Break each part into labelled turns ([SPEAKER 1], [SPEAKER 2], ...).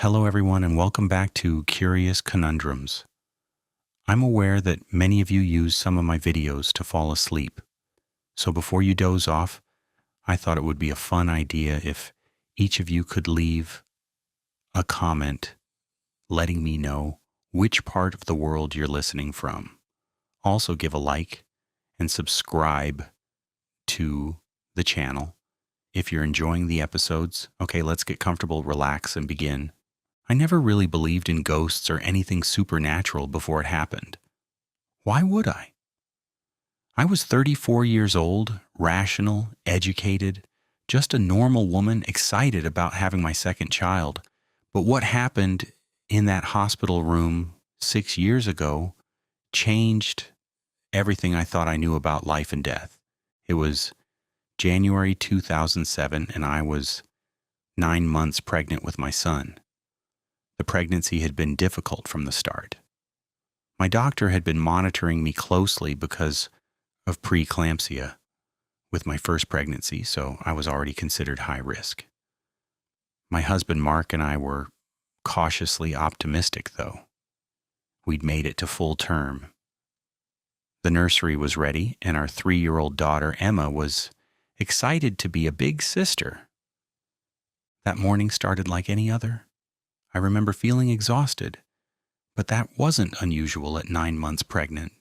[SPEAKER 1] Hello, everyone, and welcome back to Curious Conundrums. I'm aware that many of you use some of my videos to fall asleep. So before you doze off, I thought it would be a fun idea if each of you could leave a comment letting me know which part of the world you're listening from. Also give a like and subscribe to the channel. If you're enjoying the episodes, okay, let's get comfortable, relax, and begin. I never really believed in ghosts or anything supernatural before it happened. Why would I? I was 34 years old, rational, educated, just a normal woman excited about having my second child. But what happened in that hospital room 6 years ago changed everything I thought I knew about life and death. It was January 2007, and I was 9 months pregnant with my son. The pregnancy had been difficult from the start. My doctor had been monitoring me closely because of preeclampsia with my first pregnancy, so I was already considered high risk. My husband Mark and I were cautiously optimistic, though. We'd made it to full term. The nursery was ready, and our 3-year-old daughter Emma was excited to be a big sister. That morning started like any other. I remember feeling exhausted, but that wasn't unusual at 9 months pregnant.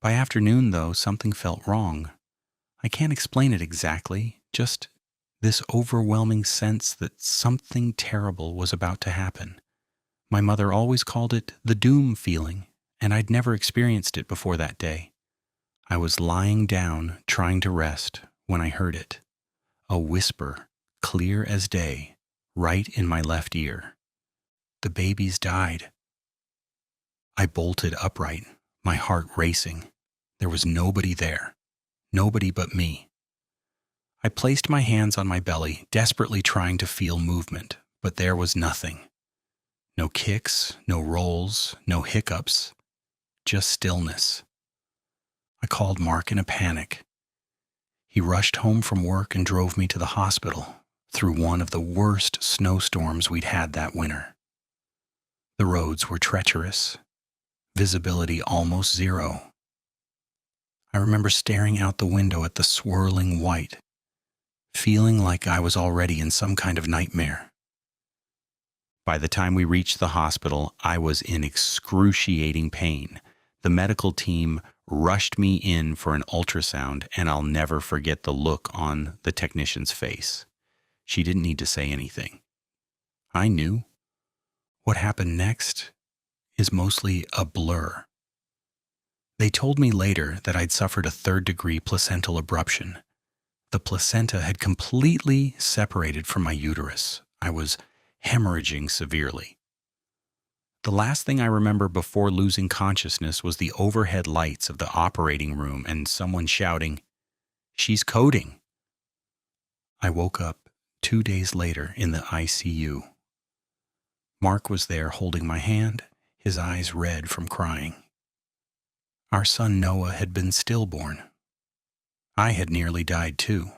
[SPEAKER 1] By afternoon, though, something felt wrong. I can't explain it exactly, just this overwhelming sense that something terrible was about to happen. My mother always called it the doom feeling, and I'd never experienced it before that day. I was lying down, trying to rest, when I heard it. A whisper, clear as day, right in my left ear. The baby's died. I bolted upright, my heart racing. There was nobody there, nobody but me. I placed my hands on my belly, desperately trying to feel movement, but there was nothing. No kicks, no rolls, no hiccups, just stillness. I called Mark in a panic. He rushed home from work and drove me to the hospital through one of the worst snowstorms we'd had that winter. The roads were treacherous, visibility almost zero. I remember staring out the window at the swirling white, feeling like I was already in some kind of nightmare. By the time we reached the hospital, I was in excruciating pain. The medical team rushed me in for an ultrasound, and I'll never forget the look on the technician's face. She didn't need to say anything. I knew. What happened next is mostly a blur. They told me later that I'd suffered a 3rd-degree placental abruption. The placenta had completely separated from my uterus. I was hemorrhaging severely. The last thing I remember before losing consciousness was the overhead lights of the operating room and someone shouting, "She's coding." I woke up 2 days later in the ICU. Mark was there holding my hand, his eyes red from crying. Our son Noah had been stillborn. I had nearly died too.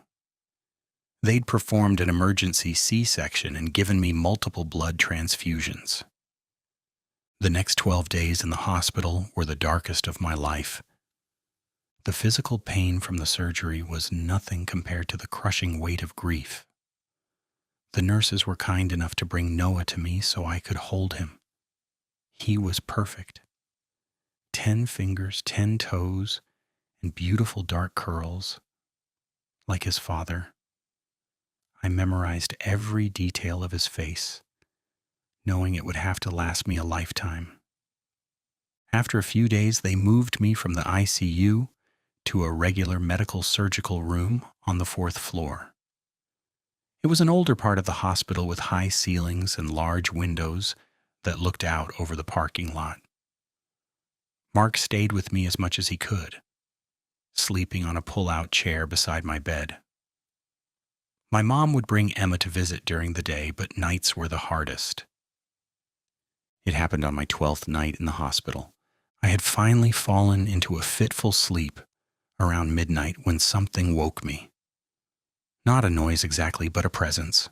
[SPEAKER 1] They'd performed an emergency C-section and given me multiple blood transfusions. The next 12 days in the hospital were the darkest of my life. The physical pain from the surgery was nothing compared to the crushing weight of grief. The nurses were kind enough to bring Noah to me so I could hold him. He was perfect. 10 fingers, 10 toes, and beautiful dark curls, like his father. I memorized every detail of his face, knowing it would have to last me a lifetime. After a few days, they moved me from the ICU to a regular medical surgical room on the 4th floor. It was an older part of the hospital with high ceilings and large windows that looked out over the parking lot. Mark stayed with me as much as he could, sleeping on a pull-out chair beside my bed. My mom would bring Emma to visit during the day, but nights were the hardest. It happened on my 12th night in the hospital. I had finally fallen into a fitful sleep around midnight when something woke me. Not a noise exactly, but a presence.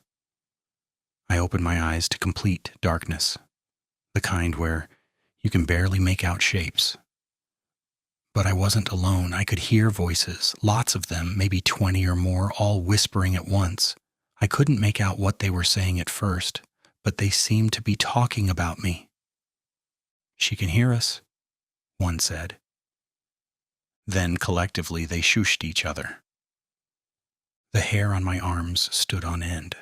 [SPEAKER 1] I opened my eyes to complete darkness, the kind where you can barely make out shapes. But I wasn't alone. I could hear voices, lots of them, maybe 20 or more, all whispering at once. I couldn't make out what they were saying at first, but they seemed to be talking about me. "She can hear us," one said. Then collectively they shushed each other. The hair on my arms stood on end.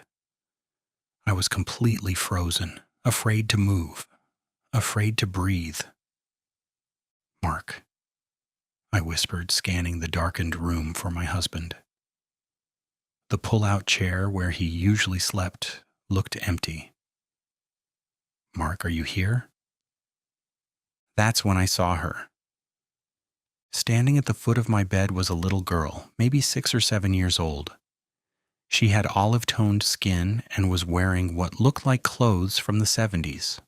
[SPEAKER 1] I was completely frozen, afraid to move, afraid to breathe. "Mark," I whispered, scanning the darkened room for my husband. The pull-out chair where he usually slept looked empty. "Mark, are you here?" That's when I saw her. Standing at the foot of my bed was a little girl, maybe 6 or 7 years old. She had olive-toned skin and was wearing what looked like clothes from the 70s.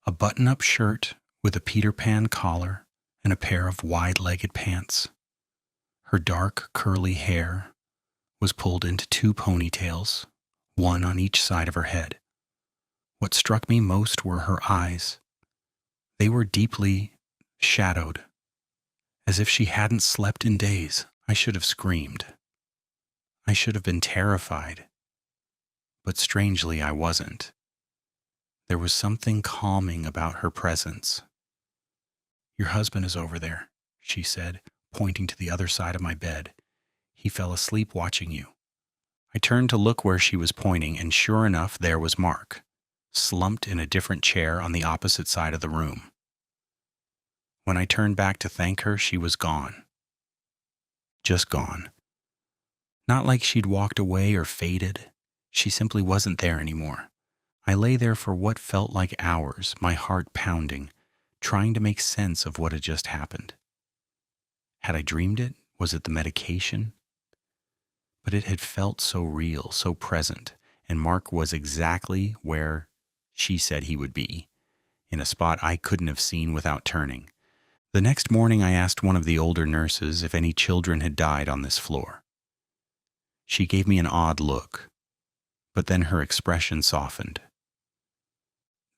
[SPEAKER 1] A button-up shirt with a Peter Pan collar and a pair of wide-legged pants. Her dark, curly hair was pulled into 2 ponytails, one on each side of her head. What struck me most were her eyes. They were deeply shadowed, as if she hadn't slept in days. I should have screamed. I should have been terrified. But strangely, I wasn't. There was something calming about her presence. "Your husband is over there," she said, pointing to the other side of my bed. "He fell asleep watching you." I turned to look where she was pointing, and sure enough, there was Mark, slumped in a different chair on the opposite side of the room. When I turned back to thank her, she was gone. Just gone. Not like she'd walked away or faded. She simply wasn't there anymore. I lay there for what felt like hours, my heart pounding, trying to make sense of what had just happened. Had I dreamed it? Was it the medication? But it had felt so real, so present, and Mark was exactly where she said he would be, in a spot I couldn't have seen without turning. The next morning I asked one of the older nurses if any children had died on this floor. She gave me an odd look, but then her expression softened.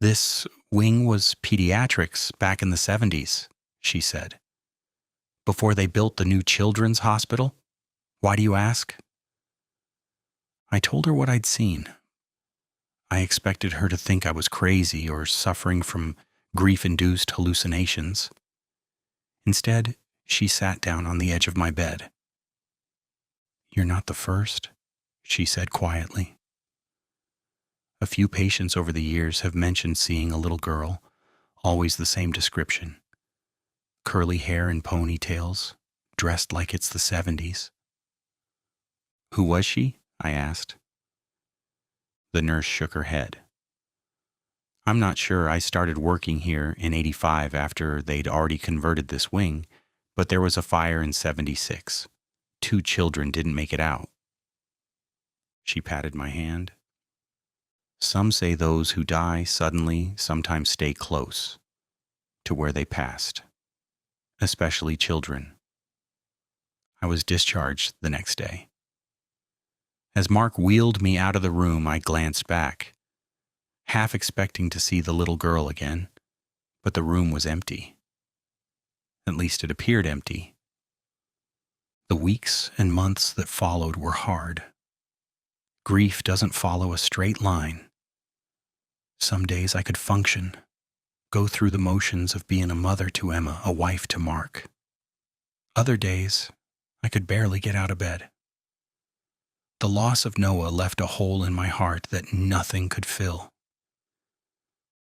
[SPEAKER 1] "This wing was pediatrics back in the 70s, she said. "Before they built the new children's hospital. Why do you ask?" I told her what I'd seen. I expected her to think I was crazy or suffering from grief-induced hallucinations. Instead, she sat down on the edge of my bed. "You're not the first," she said quietly. A few patients over the years have mentioned seeing a little girl, always the same description. Curly hair and ponytails, dressed like it's the 70s. "Who was she?" I asked. The nurse shook her head. "I'm not sure. I started working here in 85 after they'd already converted this wing, but there was a fire in 76. 2 children didn't make it out." She patted my hand. "Some say those who die suddenly sometimes stay close to where they passed, especially children." I was discharged the next day. As Mark wheeled me out of the room, I glanced back, half expecting to see the little girl again, but the room was empty. At least it appeared empty. The weeks and months that followed were hard. Grief doesn't follow a straight line. Some days I could function, go through the motions of being a mother to Emma, a wife to Mark. Other days, I could barely get out of bed. The loss of Noah left a hole in my heart that nothing could fill.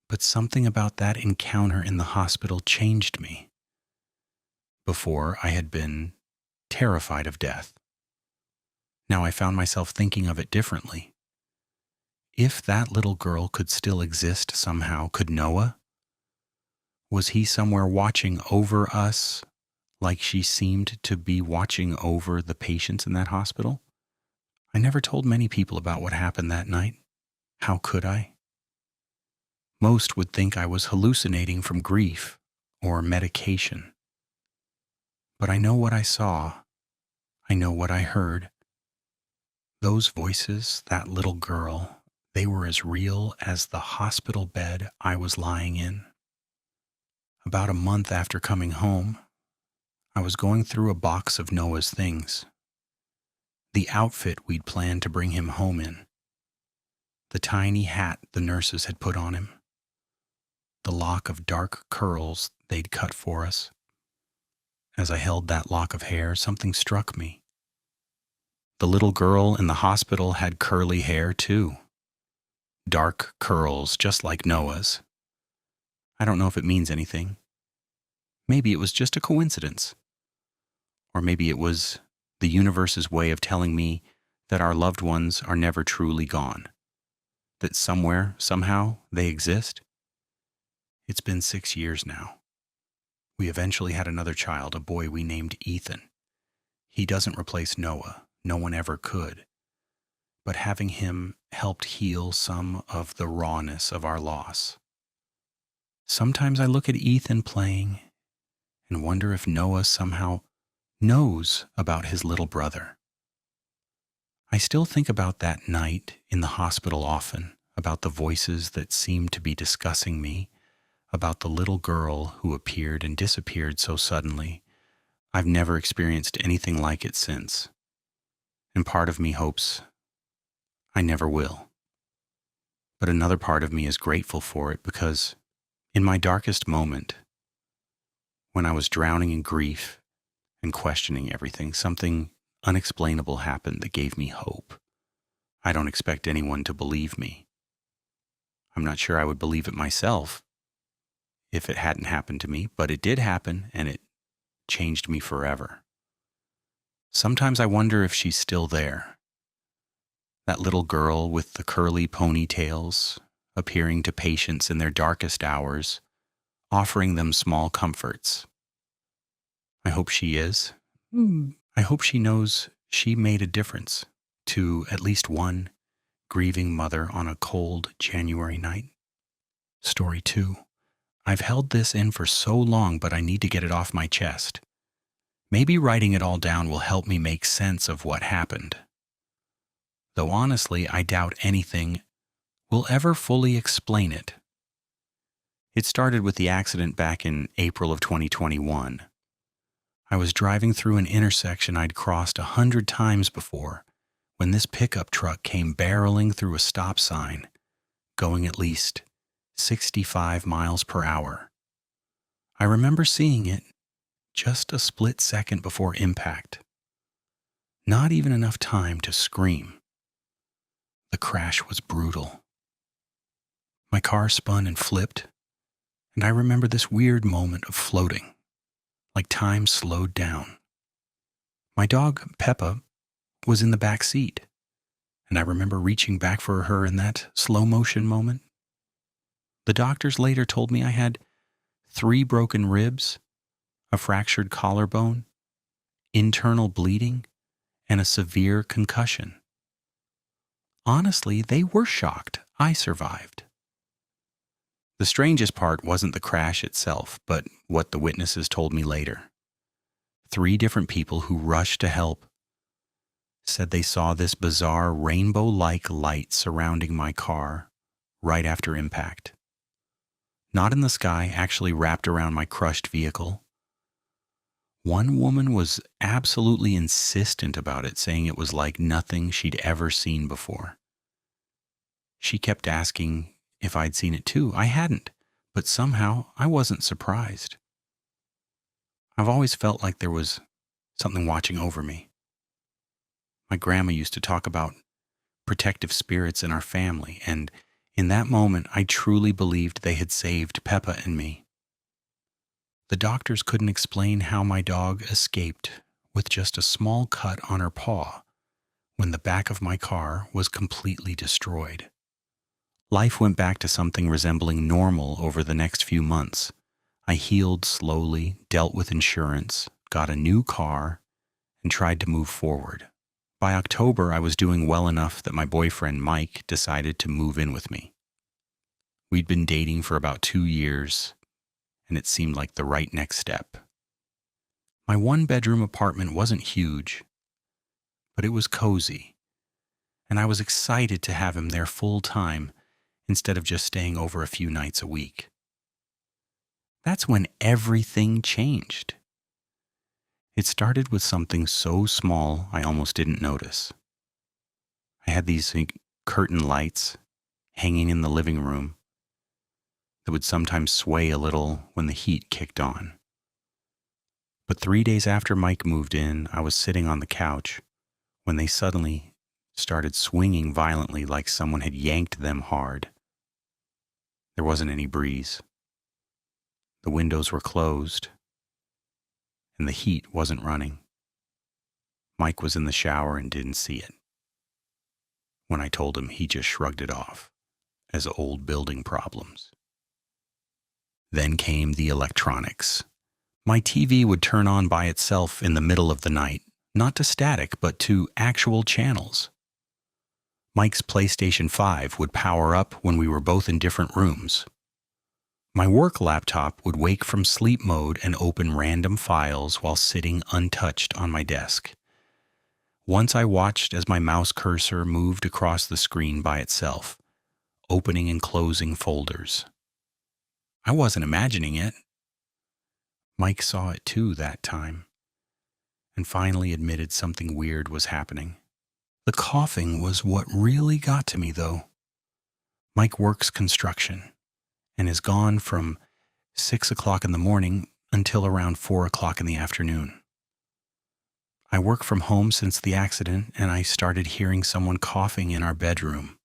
[SPEAKER 1] But something about that encounter in the hospital changed me. Before, I had been terrified of death. Now I found myself thinking of it differently. If that little girl could still exist somehow, could Noah? Was he somewhere watching over us like she seemed to be watching over the patients in that hospital? I never told many people about what happened that night. How could I? Most would think I was hallucinating from grief or medication. But I know what I saw. I know what I heard. Those voices, that little girl, They were as real as the hospital bed I was lying in. About a month after coming home, I was going through a box of Noah's things. The outfit we'd planned to bring him home in. The tiny hat the nurses had put on him. The lock of dark curls they'd cut for us. As I held that lock of hair, something struck me. The little girl in the hospital had curly hair, too. Dark curls, just like Noah's. I don't know if it means anything. Maybe it was just a coincidence. Or maybe it was the universe's way of telling me that our loved ones are never truly gone. That somewhere, somehow, they exist. It's been 6 years now. We eventually had another child, a boy we named Ethan. He doesn't replace Noah. No one ever could. But having him helped heal some of the rawness of our loss. Sometimes I look at Ethan playing and wonder if Noah somehow knows about his little brother. I still think about that night in the hospital often, about the voices that seemed to be discussing me, about the little girl who appeared and disappeared so suddenly. I've never experienced anything like it since, and part of me hopes I never will. But another part of me is grateful for it because in my darkest moment, when I was drowning in grief and questioning everything, something unexplainable happened that gave me hope. I don't expect anyone to believe me. I'm not sure I would believe it myself if it hadn't happened to me, but it did happen and it changed me forever. Sometimes I wonder if she's still there. That little girl with the curly ponytails, appearing to patients in their darkest hours, offering them small comforts. I hope she is. I hope she knows she made a difference to at least one grieving mother on a cold January night. Story 2. I've held this in for so long, but I need to get it off my chest. Maybe writing it all down will help me make sense of what happened. Though honestly, I doubt anything will ever fully explain it. It started with the accident back in April of 2021. I was driving through an intersection I'd crossed 100 times before when this pickup truck came barreling through a stop sign, going at least 65 miles per hour. I remember seeing it just a split second before impact. Not even enough time to scream. The crash was brutal. My car spun and flipped, and I remember this weird moment of floating, like time slowed down. My dog, Peppa, was in the back seat, and I remember reaching back for her in that slow motion moment. The doctors later told me I had 3 broken ribs, a fractured collarbone, internal bleeding, and a severe concussion. Honestly, they were shocked I survived. The strangest part wasn't the crash itself, but what the witnesses told me later. 3 different people who rushed to help said they saw this bizarre rainbow-like light surrounding my car right after impact. Not in the sky, actually wrapped around my crushed vehicle. One woman was absolutely insistent about it, saying it was like nothing she'd ever seen before. She kept asking if I'd seen it too. I hadn't, but somehow I wasn't surprised. I've always felt like there was something watching over me. My grandma used to talk about protective spirits in our family, and in that moment I truly believed they had saved Peppa and me. The doctors couldn't explain how my dog escaped with just a small cut on her paw when the back of my car was completely destroyed. Life went back to something resembling normal over the next few months. I healed slowly, dealt with insurance, got a new car, and tried to move forward. By October, I was doing well enough that my boyfriend, Mike, decided to move in with me. We'd been dating for about 2 years, and it seemed like the right next step. My 1-bedroom apartment wasn't huge, but it was cozy, and I was excited to have him there full time instead of just staying over a few nights a week. That's when everything changed. It started with something so small I almost didn't notice. I had these curtain lights hanging in the living room that would sometimes sway a little when the heat kicked on. But 3 days after Mike moved in, I was sitting on the couch when they suddenly started swinging violently like someone had yanked them hard. There wasn't any breeze. The windows were closed, and the heat wasn't running. Mike was in the shower and didn't see it. When I told him, he just shrugged it off as old building problems. Then came the electronics. My TV would turn on by itself in the middle of the night, not to static, but to actual channels. Mike's PlayStation 5 would power up when we were both in different rooms. My work laptop would wake from sleep mode and open random files while sitting untouched on my desk. Once I watched as my mouse cursor moved across the screen by itself, opening and closing folders. I wasn't imagining it. Mike saw it too that time, and finally admitted something weird was happening. The coughing was what really got to me, though. Mike works construction and is gone from 6 o'clock in the morning until around 4 o'clock in the afternoon. I work from home since the accident, and I started hearing someone coughing in our bedroom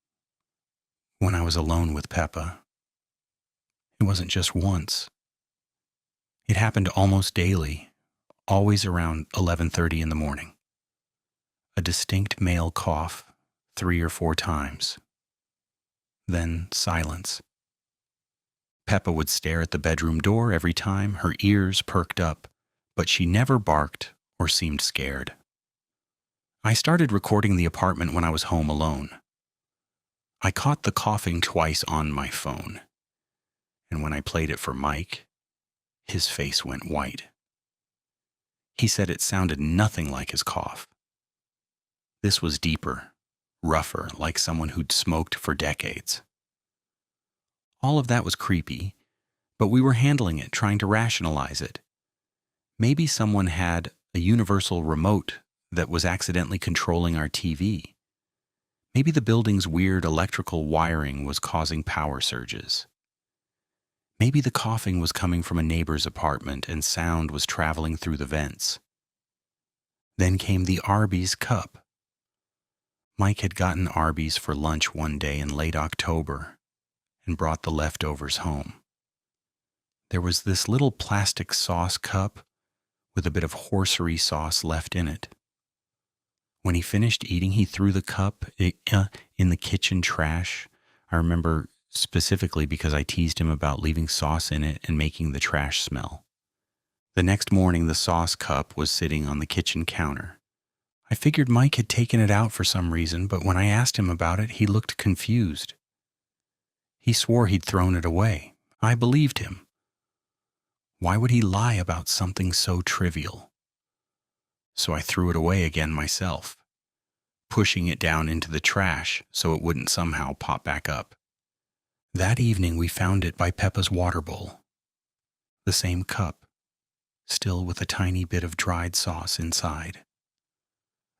[SPEAKER 1] when I was alone with Peppa. It wasn't just once. It happened almost daily, always around 11:30 in the morning. A distinct male cough 3 or 4 times. Then silence. Peppa would stare at the bedroom door every time, her ears perked up, but she never barked or seemed scared. I started recording the apartment when I was home alone. I caught the coughing twice on my phone, and when I played it for Mike, his face went white. He said it sounded nothing like his cough. This was deeper, rougher, like someone who'd smoked for decades. All of that was creepy, but we were handling it, trying to rationalize it. Maybe someone had a universal remote that was accidentally controlling our TV. Maybe the building's weird electrical wiring was causing power surges. Maybe the coughing was coming from a neighbor's apartment and sound was traveling through the vents. Then came the Arby's cup. Mike had gotten Arby's for lunch one day in late October and brought the leftovers home. There was this little plastic sauce cup with a bit of horsery sauce left in it. When he finished eating, he threw the cup in the kitchen trash. I remember specifically because I teased him about leaving sauce in it and making the trash smell. The next morning, the sauce cup was sitting on the kitchen counter. I figured Mike had taken it out for some reason, but when I asked him about it, he looked confused. He swore he'd thrown it away. I believed him. Why would he lie about something so trivial? So I threw it away again myself, pushing it down into the trash so it wouldn't somehow pop back up. That evening we found it by Peppa's water bowl. The same cup, still with a tiny bit of dried sauce inside.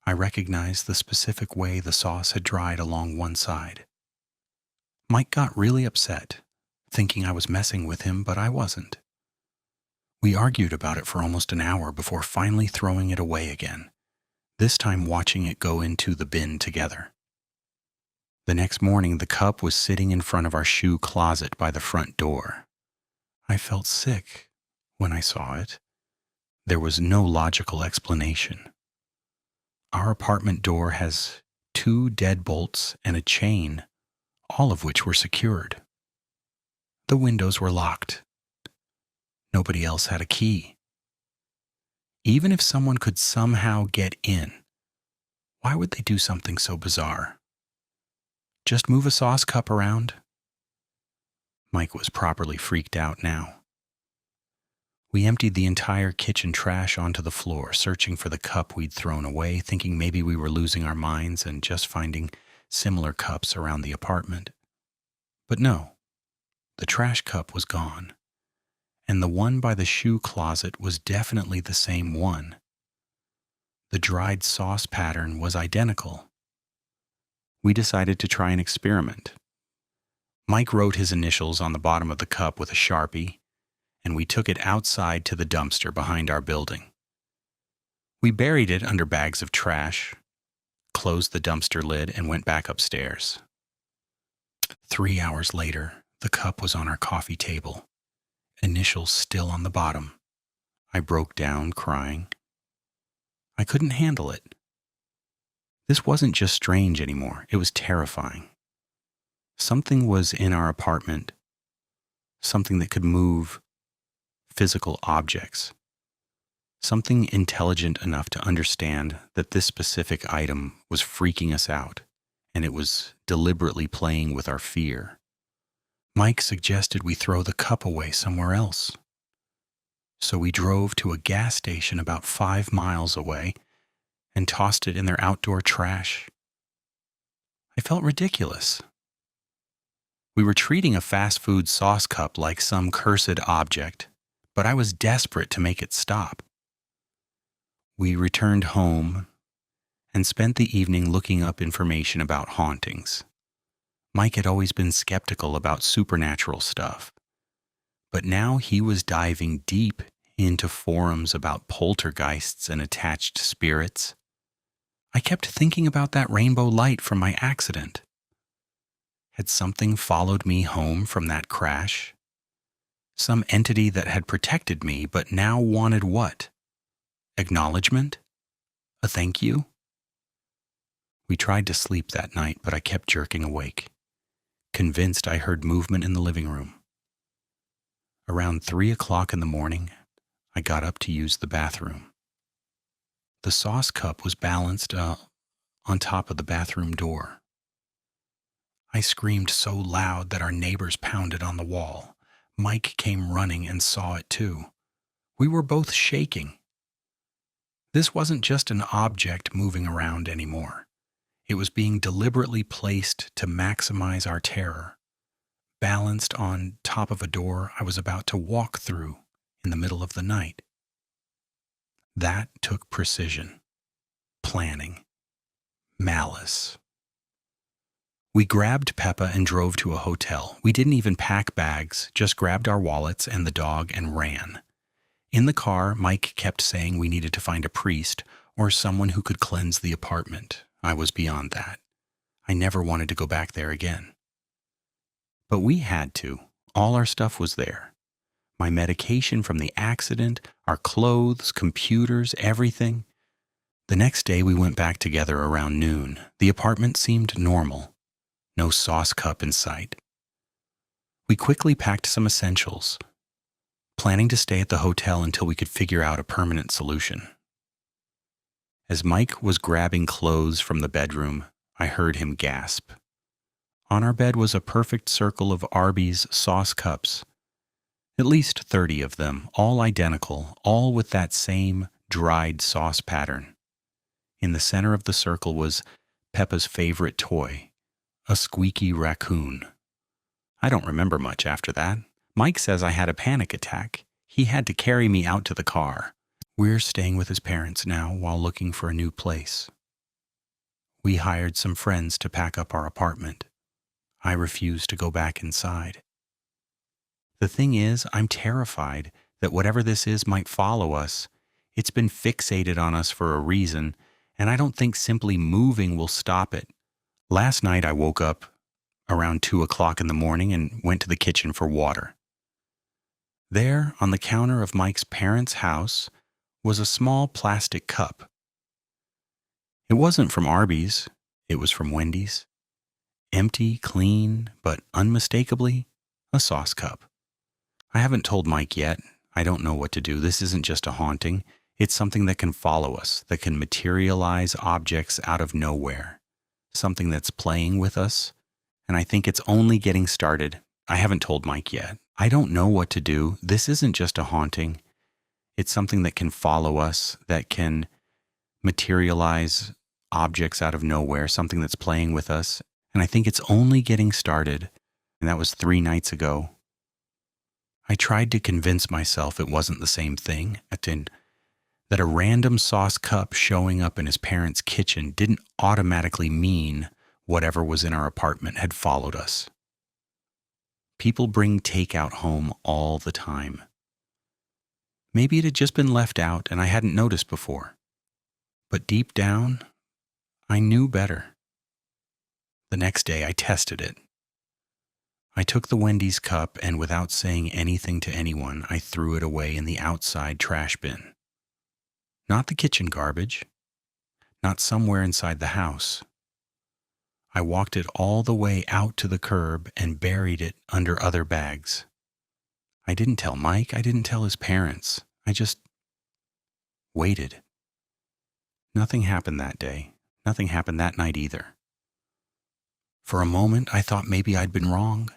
[SPEAKER 1] I recognized the specific way the sauce had dried along one side. Mike got really upset, thinking I was messing with him, but I wasn't. We argued about it for almost an hour before finally throwing it away again, this time watching it go into the bin together. The next morning, the cup was sitting in front of our shoe closet by the front door. I felt sick when I saw it. There was no logical explanation. Our apartment door has 2 deadbolts and a chain, all of which were secured. The windows were locked. Nobody else had a key. Even if someone could somehow get in, why would they do something so bizarre? Just move a sauce cup around? Mike was properly freaked out now. We emptied the entire kitchen trash onto the floor, searching for the cup we'd thrown away, thinking maybe we were losing our minds and just finding similar cups around the apartment. But no, the trash cup was gone, and the one by the shoe closet was definitely the same one. The dried sauce pattern was identical. We decided to try an experiment. Mike wrote his initials on the bottom of the cup with a Sharpie, and we took it outside to the dumpster behind our building. We buried it under bags of trash, closed the dumpster lid, and went back upstairs. 3 hours later, the cup was on our coffee table, initials still on the bottom. I broke down, crying. I couldn't handle it. This wasn't just strange anymore, it was terrifying. Something was in our apartment, something that could move physical objects, something intelligent enough to understand that this specific item was freaking us out, and it was deliberately playing with our fear. Mike suggested we throw the cup away somewhere else. So we drove to a gas station about 5 miles away and tossed it in their outdoor trash. I felt ridiculous. We were treating a fast food sauce cup like some cursed object, but I was desperate to make it stop. We returned home and spent the evening looking up information about hauntings. Mike had always been skeptical about supernatural stuff, but now he was diving deep into forums about poltergeists and attached spirits. I kept thinking about that rainbow light from my accident. Had something followed me home from that crash? Some entity that had protected me but now wanted what? Acknowledgement? A thank you? We tried to sleep that night, but I kept jerking awake, convinced I heard movement in the living room. Around 3 o'clock in the morning, I got up to use the bathroom. The sauce cup was balanced on top of the bathroom door. I screamed so loud that our neighbors pounded on the wall. Mike came running and saw it too. We were both shaking. This wasn't just an object moving around anymore. It was being deliberately placed to maximize our terror, balanced on top of a door I was about to walk through in the middle of the night. That took precision, planning, malice. We grabbed Peppa and drove to a hotel. We didn't even pack bags, just grabbed our wallets and the dog and ran. In the car, Mike kept saying we needed to find a priest or someone who could cleanse the apartment. I was beyond that. I never wanted to go back there again. But we had to. All our stuff was there. My medication from the accident, our clothes, computers, everything. The next day we went back together around noon. The apartment seemed normal. No sauce cup in sight. We quickly packed some essentials, planning to stay at the hotel until we could figure out a permanent solution. As Mike was grabbing clothes from the bedroom, I heard him gasp. On our bed was a perfect circle of Arby's sauce cups. At least 30 of them, all identical, all with that same dried sauce pattern. In the center of the circle was Peppa's favorite toy, a squeaky raccoon. I don't remember much after that. Mike says I had a panic attack. He had to carry me out to the car. We're staying with his parents now while looking for a new place. We hired some friends to pack up our apartment. I refuse to go back inside. The thing is, I'm terrified that whatever this is might follow us. It's been fixated on us for a reason, and I don't think simply moving will stop it. Last night I woke up around 2 o'clock in the morning and went to the kitchen for water. There, on the counter of Mike's parents' house, was a small plastic cup. It wasn't from Arby's, it was from Wendy's. Empty, clean, but unmistakably a sauce cup. I haven't told Mike yet. I don't know what to do. This isn't just a haunting. It's something that can follow us, that can materialize objects out of nowhere. Something that's playing with us, and I think it's only getting started. I haven't told Mike yet. I don't know what to do. This isn't just a haunting. It's something that can follow us, that can materialize objects out of nowhere, something that's playing with us, and I think it's only getting started, and that was 3 nights ago. I tried to convince myself it wasn't the same thing, that a random sauce cup showing up in his parents' kitchen didn't automatically mean whatever was in our apartment had followed us. People bring takeout home all the time. Maybe it had just been left out and I hadn't noticed before. But deep down, I knew better. The next day, I tested it. I took the Wendy's cup and without saying anything to anyone, I threw it away in the outside trash bin. Not the kitchen garbage, not somewhere inside the house. I walked it all the way out to the curb and buried it under other bags. I didn't tell Mike, I didn't tell his parents. I just waited. Nothing happened that day. Nothing happened that night either. For a moment, I thought maybe I'd been wrong.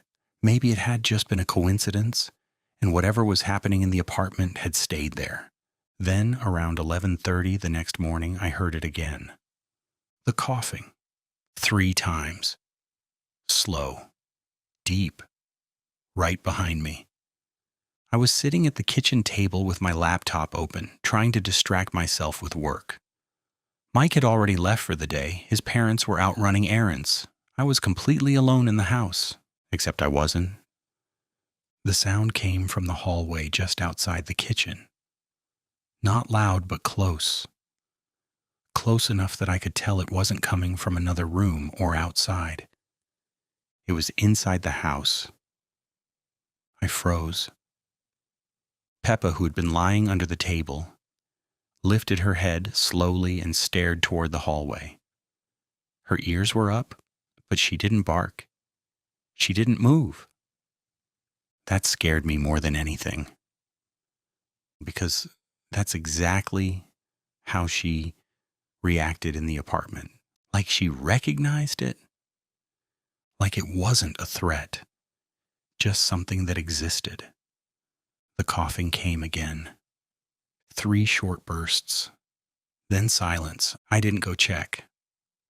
[SPEAKER 1] Maybe it had just been a coincidence, and whatever was happening in the apartment had stayed there. Then, around 11:30 the next morning, I heard it again. The coughing. 3 times. Slow. Deep. Right behind me. I was sitting at the kitchen table with my laptop open, trying to distract myself with work. Mike had already left for the day. His parents were out running errands. I was completely alone in the house, except I wasn't. The sound came from the hallway just outside the kitchen. Not loud, but close. Close enough that I could tell it wasn't coming from another room or outside. It was inside the house. I froze. Peppa, who had been lying under the table, lifted her head slowly and stared toward the hallway. Her ears were up, but she didn't bark. She didn't move. That scared me more than anything, because that's exactly how she reacted in the apartment. Like she recognized it. Like it wasn't a threat, just something that existed. The coughing came again. 3 short bursts. Then silence. I didn't go check.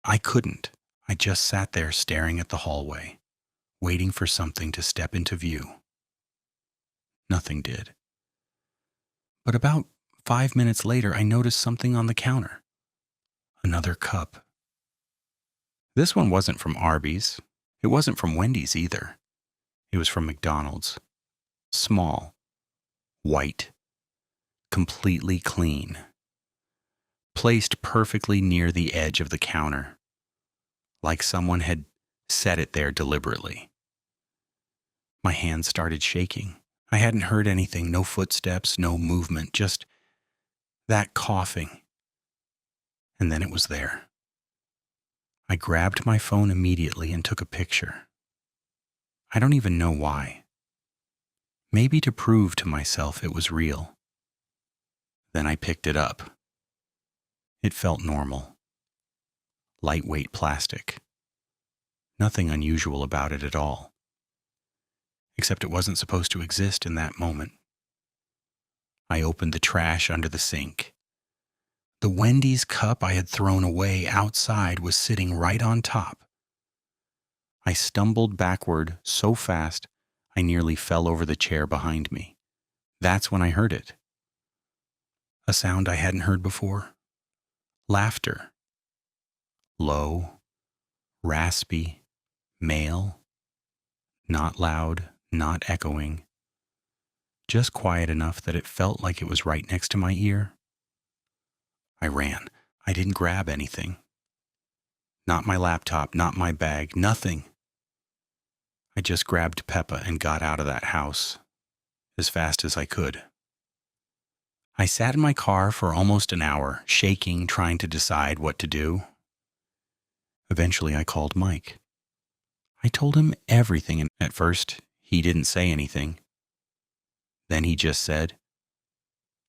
[SPEAKER 1] I couldn't. I just sat there staring at the hallway, waiting for something to step into view. Nothing did. But about 5 minutes later, I noticed something on the counter. Another cup. This one wasn't from Arby's. It wasn't from Wendy's either. It was from McDonald's. Small. White. Completely clean. Placed perfectly near the edge of the counter. Like someone had set it there deliberately. My hands started shaking. I hadn't heard anything, no footsteps, no movement, just that coughing. And then it was there. I grabbed my phone immediately and took a picture. I don't even know why. Maybe to prove to myself it was real. Then I picked it up. It felt normal. Lightweight plastic. Nothing unusual about it at all. Except it wasn't supposed to exist in that moment. I opened the trash under the sink. The Wendy's cup I had thrown away outside was sitting right on top. I stumbled backward so fast I nearly fell over the chair behind me. That's when I heard it. A sound I hadn't heard before. Laughter. Low, raspy, male. Not loud, not echoing. Just quiet enough that it felt like it was right next to my ear. I ran. I didn't grab anything. Not my laptop, not my bag, nothing. I just grabbed Peppa and got out of that house as fast as I could. I sat in my car for almost an hour, shaking, trying to decide what to do. Eventually, I called Mike. I told him everything, and at first, he didn't say anything. Then he just said,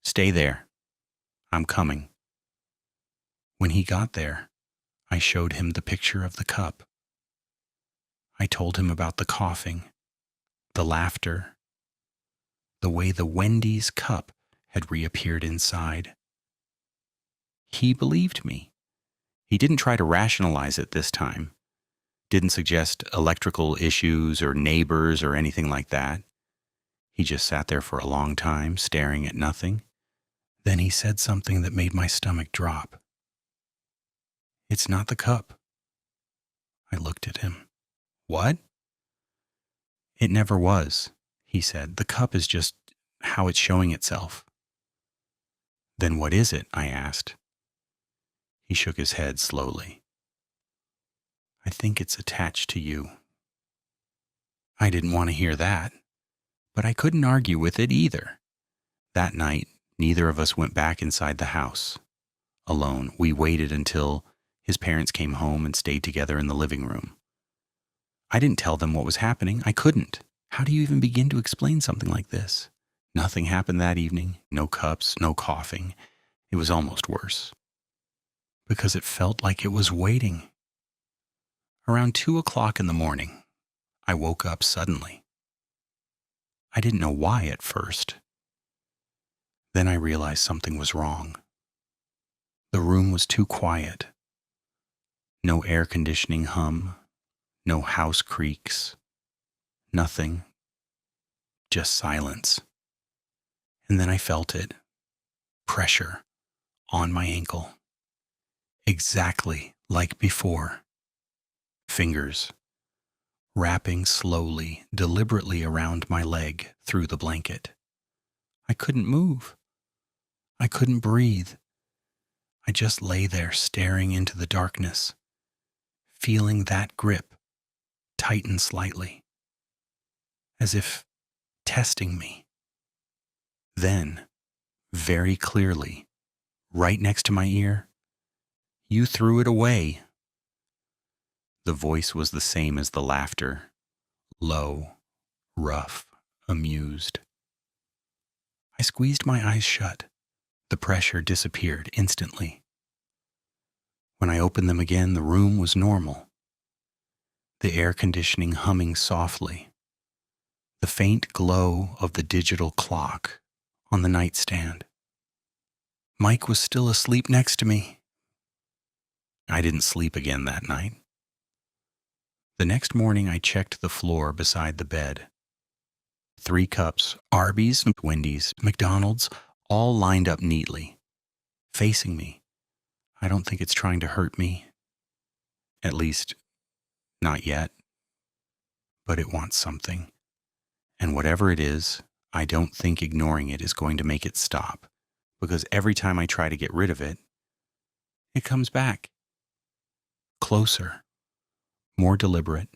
[SPEAKER 1] "Stay there. I'm coming." When he got there, I showed him the picture of the cup. I told him about the coughing, the laughter, the way the Wendy's cup had reappeared inside. He believed me. He didn't try to rationalize it this time. Didn't suggest electrical issues or neighbors or anything like that. He just sat there for a long time, staring at nothing. Then he said something that made my stomach drop. "It's not the cup." I looked at him. "What?" "It never was," he said. "The cup is just how it's showing itself." "Then what is it?" I asked. He shook his head slowly. "I think it's attached to you." I didn't want to hear that, but I couldn't argue with it either. That night, neither of us went back inside the house. Alone, we waited until his parents came home and stayed together in the living room. I didn't tell them what was happening. I couldn't. How do you even begin to explain something like this? Nothing happened that evening. No cups, no coughing. It was almost worse. Because it felt like it was waiting. Around 2 o'clock in the morning, I woke up suddenly. I didn't know why at first. Then I realized something was wrong. The room was too quiet. No air conditioning hum, no house creaks, nothing, just silence. And then I felt it, pressure on my ankle, exactly like before. Fingers wrapping slowly, deliberately around my leg through the blanket. I couldn't move. I couldn't breathe. I just lay there staring into the darkness, feeling that grip tighten slightly, as if testing me. Then, very clearly, right next to my ear, "You threw it away." The voice was the same as the laughter, low, rough, amused. I squeezed my eyes shut. The pressure disappeared instantly. When I opened them again, the room was normal. The air conditioning humming softly. The faint glow of the digital clock on the nightstand. Mike was still asleep next to me. I didn't sleep again that night. The next morning, I checked the floor beside the bed. 3 cups, Arby's, Wendy's, McDonald's, all lined up neatly, facing me. I don't think it's trying to hurt me. At least, not yet. But it wants something. And whatever it is, I don't think ignoring it is going to make it stop. Because every time I try to get rid of it, it comes back. Closer. More deliberate.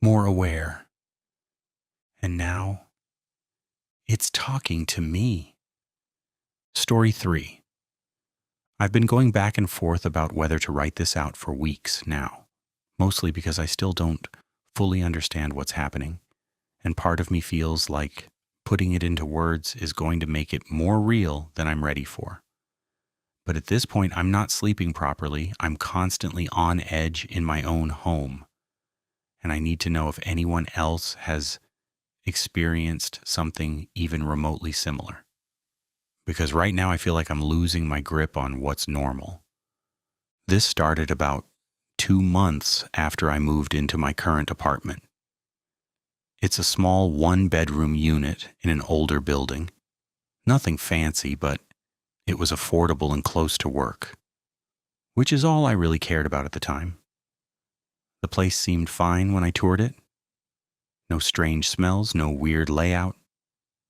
[SPEAKER 1] More aware. And now, it's talking to me. Story 3. I've been going back and forth about whether to write this out for weeks now, mostly because I still don't fully understand what's happening, and part of me feels like putting it into words is going to make it more real than I'm ready for. But at this point, I'm not sleeping properly. I'm constantly on edge in my own home, and I need to know if anyone else has experienced something even remotely similar. Because right now I feel like I'm losing my grip on what's normal. This started about 2 months after I moved into my current apartment. It's a small 1-bedroom unit in an older building. Nothing fancy, but it was affordable and close to work, which is all I really cared about at the time. The place seemed fine when I toured it. No strange smells, no weird layout,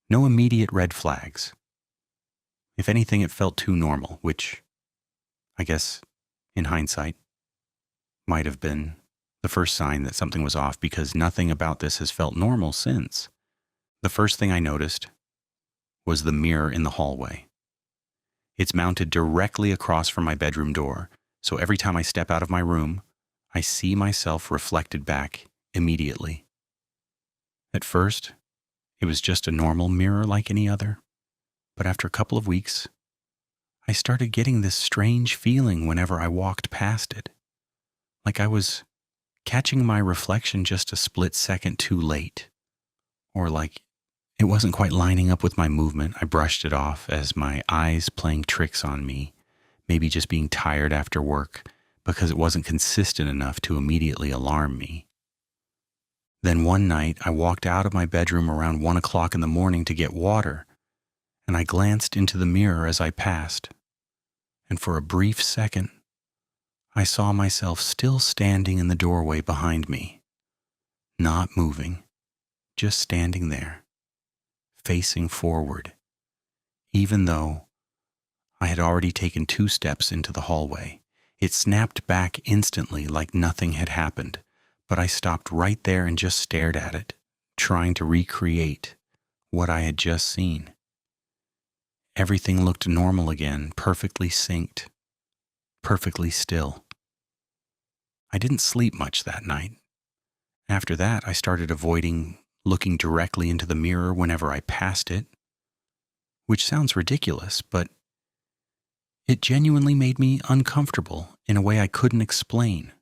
[SPEAKER 1] no immediate red flags. If anything, it felt too normal, which, I guess, in hindsight, might have been the first sign that something was off, because nothing about this has felt normal since. The first thing I noticed was the mirror in the hallway. It's mounted directly across from my bedroom door, so every time I step out of my room, I see myself reflected back immediately. At first, it was just a normal mirror like any other. But after a couple of weeks, I started getting this strange feeling whenever I walked past it. Like I was catching my reflection just a split second too late. Or like it wasn't quite lining up with my movement. I brushed it off as my eyes playing tricks on me, maybe just being tired after work, because it wasn't consistent enough to immediately alarm me. Then one night, I walked out of my bedroom around 1 o'clock in the morning to get water, and I glanced into the mirror as I passed, and for a brief second, I saw myself still standing in the doorway behind me, not moving, just standing there, facing forward, even though I had already taken 2 steps into the hallway. It snapped back instantly like nothing had happened, but I stopped right there and just stared at it, trying to recreate what I had just seen. Everything looked normal again, perfectly synced, perfectly still. I didn't sleep much that night. After that, I started avoiding looking directly into the mirror whenever I passed it, which sounds ridiculous, but it genuinely made me uncomfortable in a way I couldn't explain.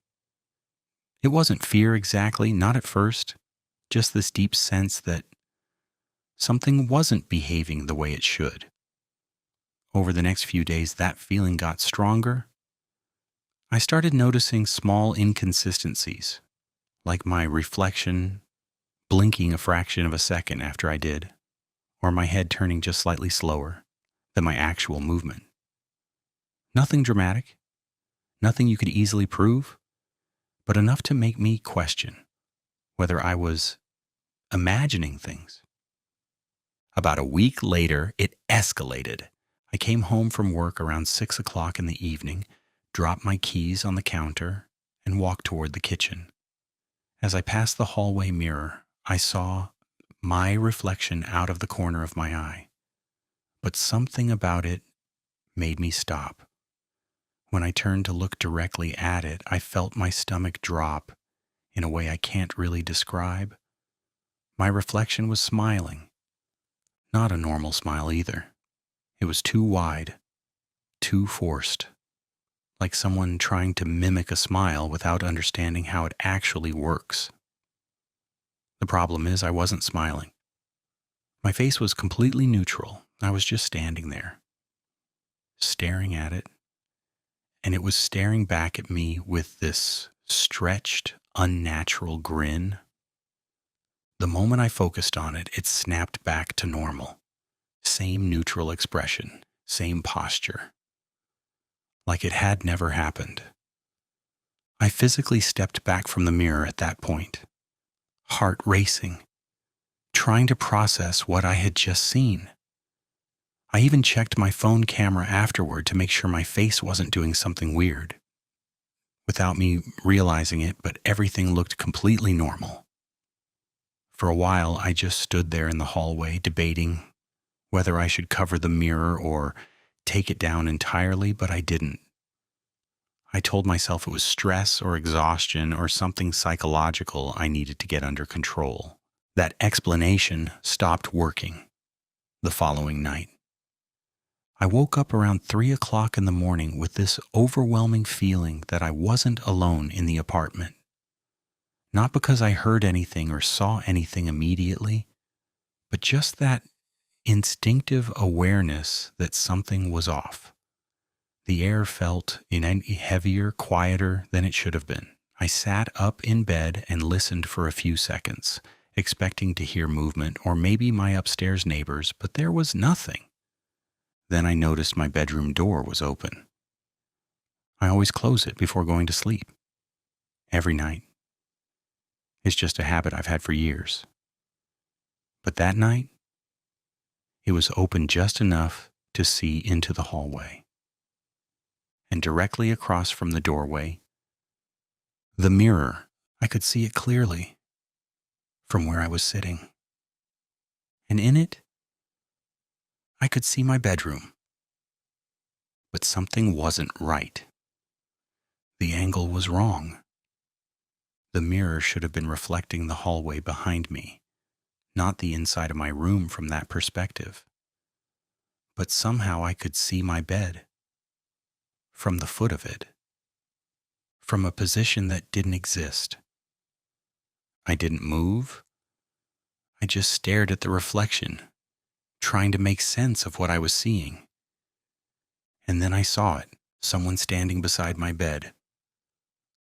[SPEAKER 1] It wasn't fear exactly, not at first, just this deep sense that something wasn't behaving the way it should. Over the next few days, that feeling got stronger. I started noticing small inconsistencies, like my reflection blinking a fraction of a second after I did, or my head turning just slightly slower than my actual movement. Nothing dramatic, nothing you could easily prove, but enough to make me question whether I was imagining things. About a week later, it escalated. I came home from work around 6 o'clock in the evening, dropped my keys on the counter, and walked toward the kitchen. As I passed the hallway mirror, I saw my reflection out of the corner of my eye. But something about it made me stop. When I turned to look directly at it, I felt my stomach drop in a way I can't really describe. My reflection was smiling. Not a normal smile either. It was too wide, too forced, like someone trying to mimic a smile without understanding how it actually works. The problem is I wasn't smiling. My face was completely neutral. I was just standing there, staring at it, and it was staring back at me with this stretched, unnatural grin. The moment I focused on it, it snapped back to normal. Same neutral expression, same posture, like it had never happened. I physically stepped back from the mirror at that point, heart racing, trying to process what I had just seen. I even checked my phone camera afterward to make sure my face wasn't doing something weird. Without me realizing it, but everything looked completely normal. For a while, I just stood there in the hallway debating whether I should cover the mirror or take it down entirely, but I didn't. I told myself it was stress or exhaustion or something psychological I needed to get under control. That explanation stopped working the following night. I woke up around 3 o'clock in the morning with this overwhelming feeling that I wasn't alone in the apartment. Not because I heard anything or saw anything immediately, but just that instinctive awareness that something was off. The air felt heavier, quieter than it should have been. I sat up in bed and listened for a few seconds, expecting to hear movement or maybe my upstairs neighbors, but there was nothing. Then I noticed my bedroom door was open. I always close it before going to sleep. Every night. It's just a habit I've had for years. But that night, it was open just enough to see into the hallway. And directly across from the doorway, the mirror, I could see it clearly from where I was sitting. And in it, I could see my bedroom. But something wasn't right. The angle was wrong. The mirror should have been reflecting the hallway behind me, not the inside of my room from that perspective. But somehow I could see my bed from the foot of it, from a position that didn't exist. I didn't move. I just stared at the reflection, trying to make sense of what I was seeing. And then I saw it, someone standing beside my bed,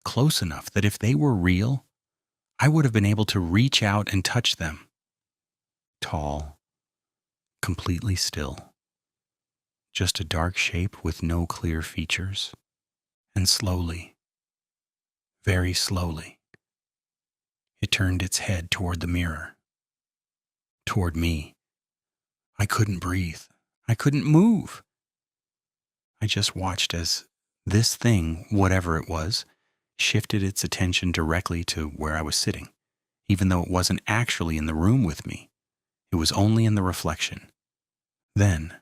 [SPEAKER 1] close enough that if they were real, I would have been able to reach out and touch them. Tall, completely still, just a dark shape with no clear features. And slowly, very slowly, it turned its head toward the mirror, toward me. I couldn't breathe. I couldn't move. I just watched as this thing, whatever it was, shifted its attention directly to where I was sitting, even though it wasn't actually in the room with me. It was only in the reflection. Then,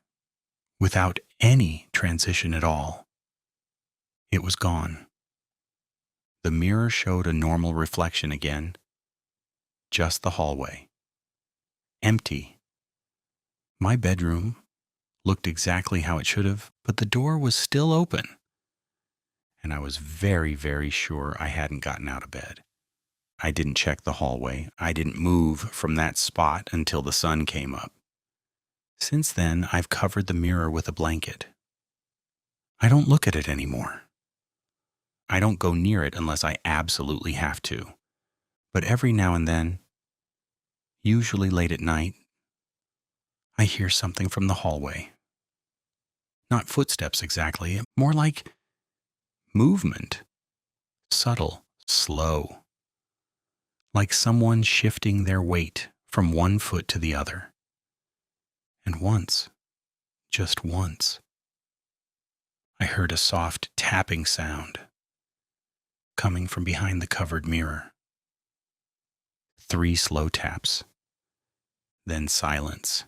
[SPEAKER 1] without any transition at all, it was gone. The mirror showed a normal reflection again, just the hallway. Empty. My bedroom looked exactly how it should have, but the door was still open. And I was very, very sure I hadn't gotten out of bed. I didn't check the hallway. I didn't move from that spot until the sun came up. Since then, I've covered the mirror with a blanket. I don't look at it anymore. I don't go near it unless I absolutely have to. But every now and then, usually late at night, I hear something from the hallway. Not footsteps exactly, more like movement. Subtle, slow. Like someone shifting their weight from one foot to the other. And once, just once, I heard a soft tapping sound coming from behind the covered mirror. 3 slow taps. Then silence.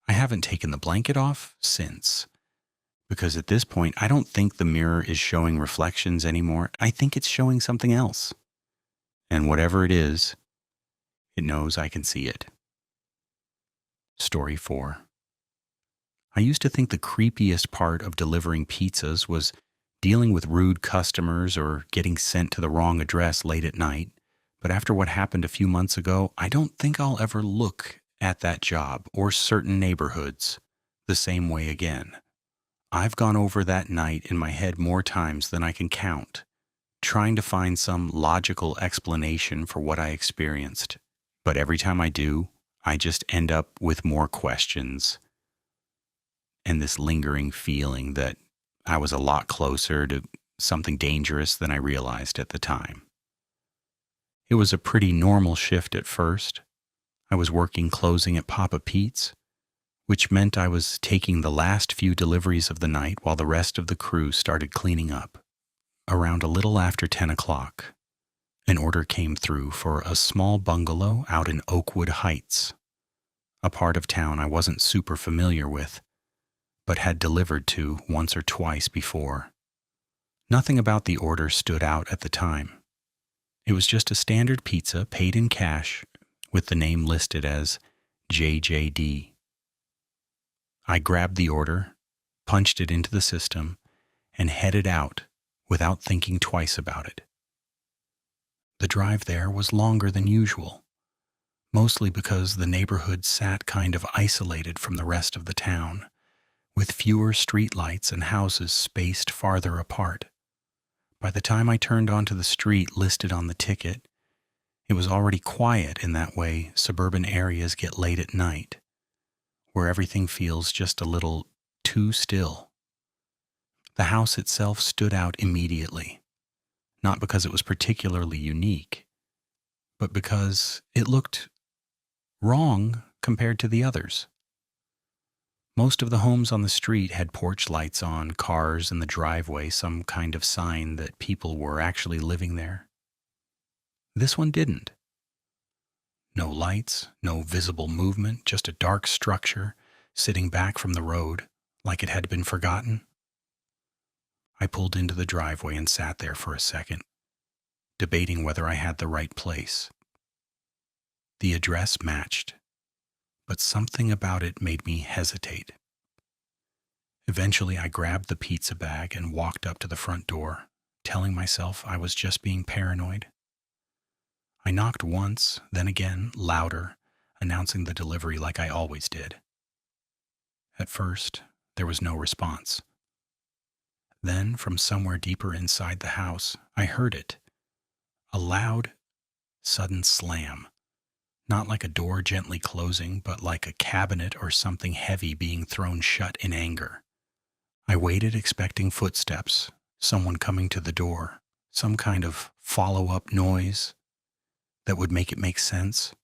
[SPEAKER 1] I haven't taken the blanket off since, because at this point I don't think the mirror is showing reflections anymore. I think it's showing something else. And whatever it is, it knows I can see it. Story 4. I used to think the creepiest part of delivering pizzas was dealing with rude customers or getting sent to the wrong address late at night. But after what happened a few months ago, I don't think I'll ever look at that job or certain neighborhoods the same way again. I've gone over that night in my head more times than I can count, trying to find some logical explanation for what I experienced. But every time I do, I just end up with more questions and this lingering feeling that I was a lot closer to something dangerous than I realized at the time. It was a pretty normal shift at first. I was working closing at Papa Pete's, which meant I was taking the last few deliveries of the night while the rest of the crew started cleaning up. Around a little after 10 o'clock, an order came through for a small bungalow out in Oakwood Heights, a part of town I wasn't super familiar with, but had delivered to once or twice before. Nothing about the order stood out at the time. It was just a standard pizza paid in cash with the name listed as JJD. I grabbed the order, punched it into the system, and headed out without thinking twice about it. The drive there was longer than usual, mostly because the neighborhood sat kind of isolated from the rest of the town, with fewer streetlights and houses spaced farther apart. By the time I turned onto the street listed on the ticket, it was already quiet in that way suburban areas get late at night, where everything feels just a little too still. The house itself stood out immediately, not because it was particularly unique, but because it looked wrong compared to the others. Most of the homes on the street had porch lights on, cars in the driveway, some kind of sign that people were actually living there. This one didn't. No lights, no visible movement, just a dark structure sitting back from the road like it had been forgotten. I pulled into the driveway and sat there for a second, debating whether I had the right place. The address matched, but something about it made me hesitate. Eventually, I grabbed the pizza bag and walked up to the front door, telling myself I was just being paranoid. I knocked once, then again, louder, announcing the delivery like I always did. At first, there was no response. Then, from somewhere deeper inside the house, I heard it. A loud, sudden slam. Not like a door gently closing, but like a cabinet or something heavy being thrown shut in anger. I waited, expecting footsteps, someone coming to the door, some kind of follow-up noise that would make it make sense.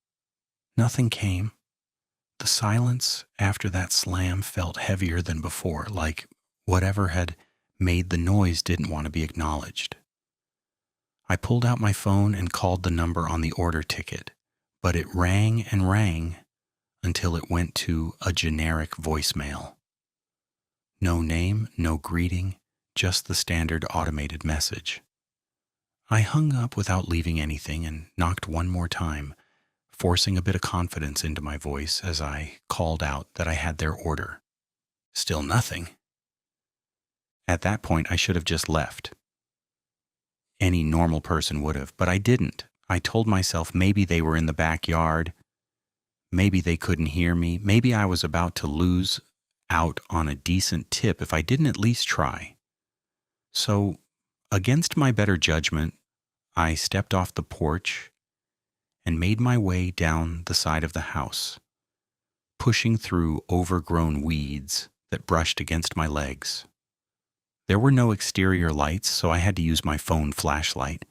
[SPEAKER 1] Nothing came. The silence after that slam felt heavier than before, like whatever had made the noise didn't want to be acknowledged. I pulled out my phone and called the number on the order ticket, but it rang and rang until it went to a generic voicemail. No name, no greeting, just the standard automated message. I hung up without leaving anything and knocked one more time, forcing a bit of confidence into my voice as I called out that I had their order. Still nothing. At that point, I should have just left. Any normal person would have, but I didn't. I told myself maybe they were in the backyard. Maybe they couldn't hear me. Maybe I was about to lose out on a decent tip if I didn't at least try. So, against my better judgment, I stepped off the porch and made my way down the side of the house, pushing through overgrown weeds that brushed against my legs. There were no exterior lights, so I had to use my phone flashlight,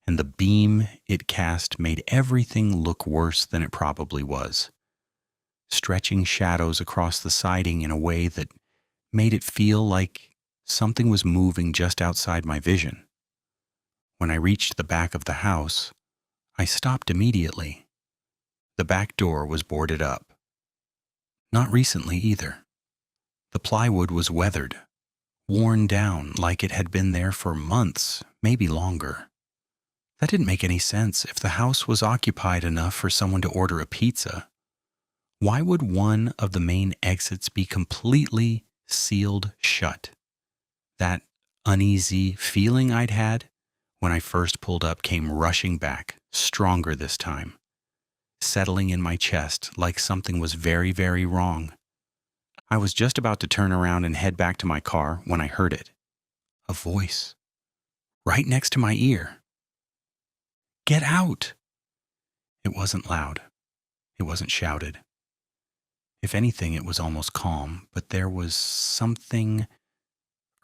[SPEAKER 1] and the beam it cast made everything look worse than it probably was, stretching shadows across the siding in a way that made it feel like something was moving just outside my vision. When I reached the back of the house, I stopped immediately. The back door was boarded up. Not recently either. The plywood was weathered, worn down like it had been there for months, maybe longer. That didn't make any sense. If the house was occupied enough for someone to order a pizza, why would one of the main exits be completely sealed shut? That uneasy feeling I'd had when I first pulled up came rushing back, stronger this time, settling in my chest like something was very, very wrong. I was just about to turn around and head back to my car when I heard it. A voice. Right next to my ear. Get out! It wasn't loud. It wasn't shouted. If anything, it was almost calm, but there was something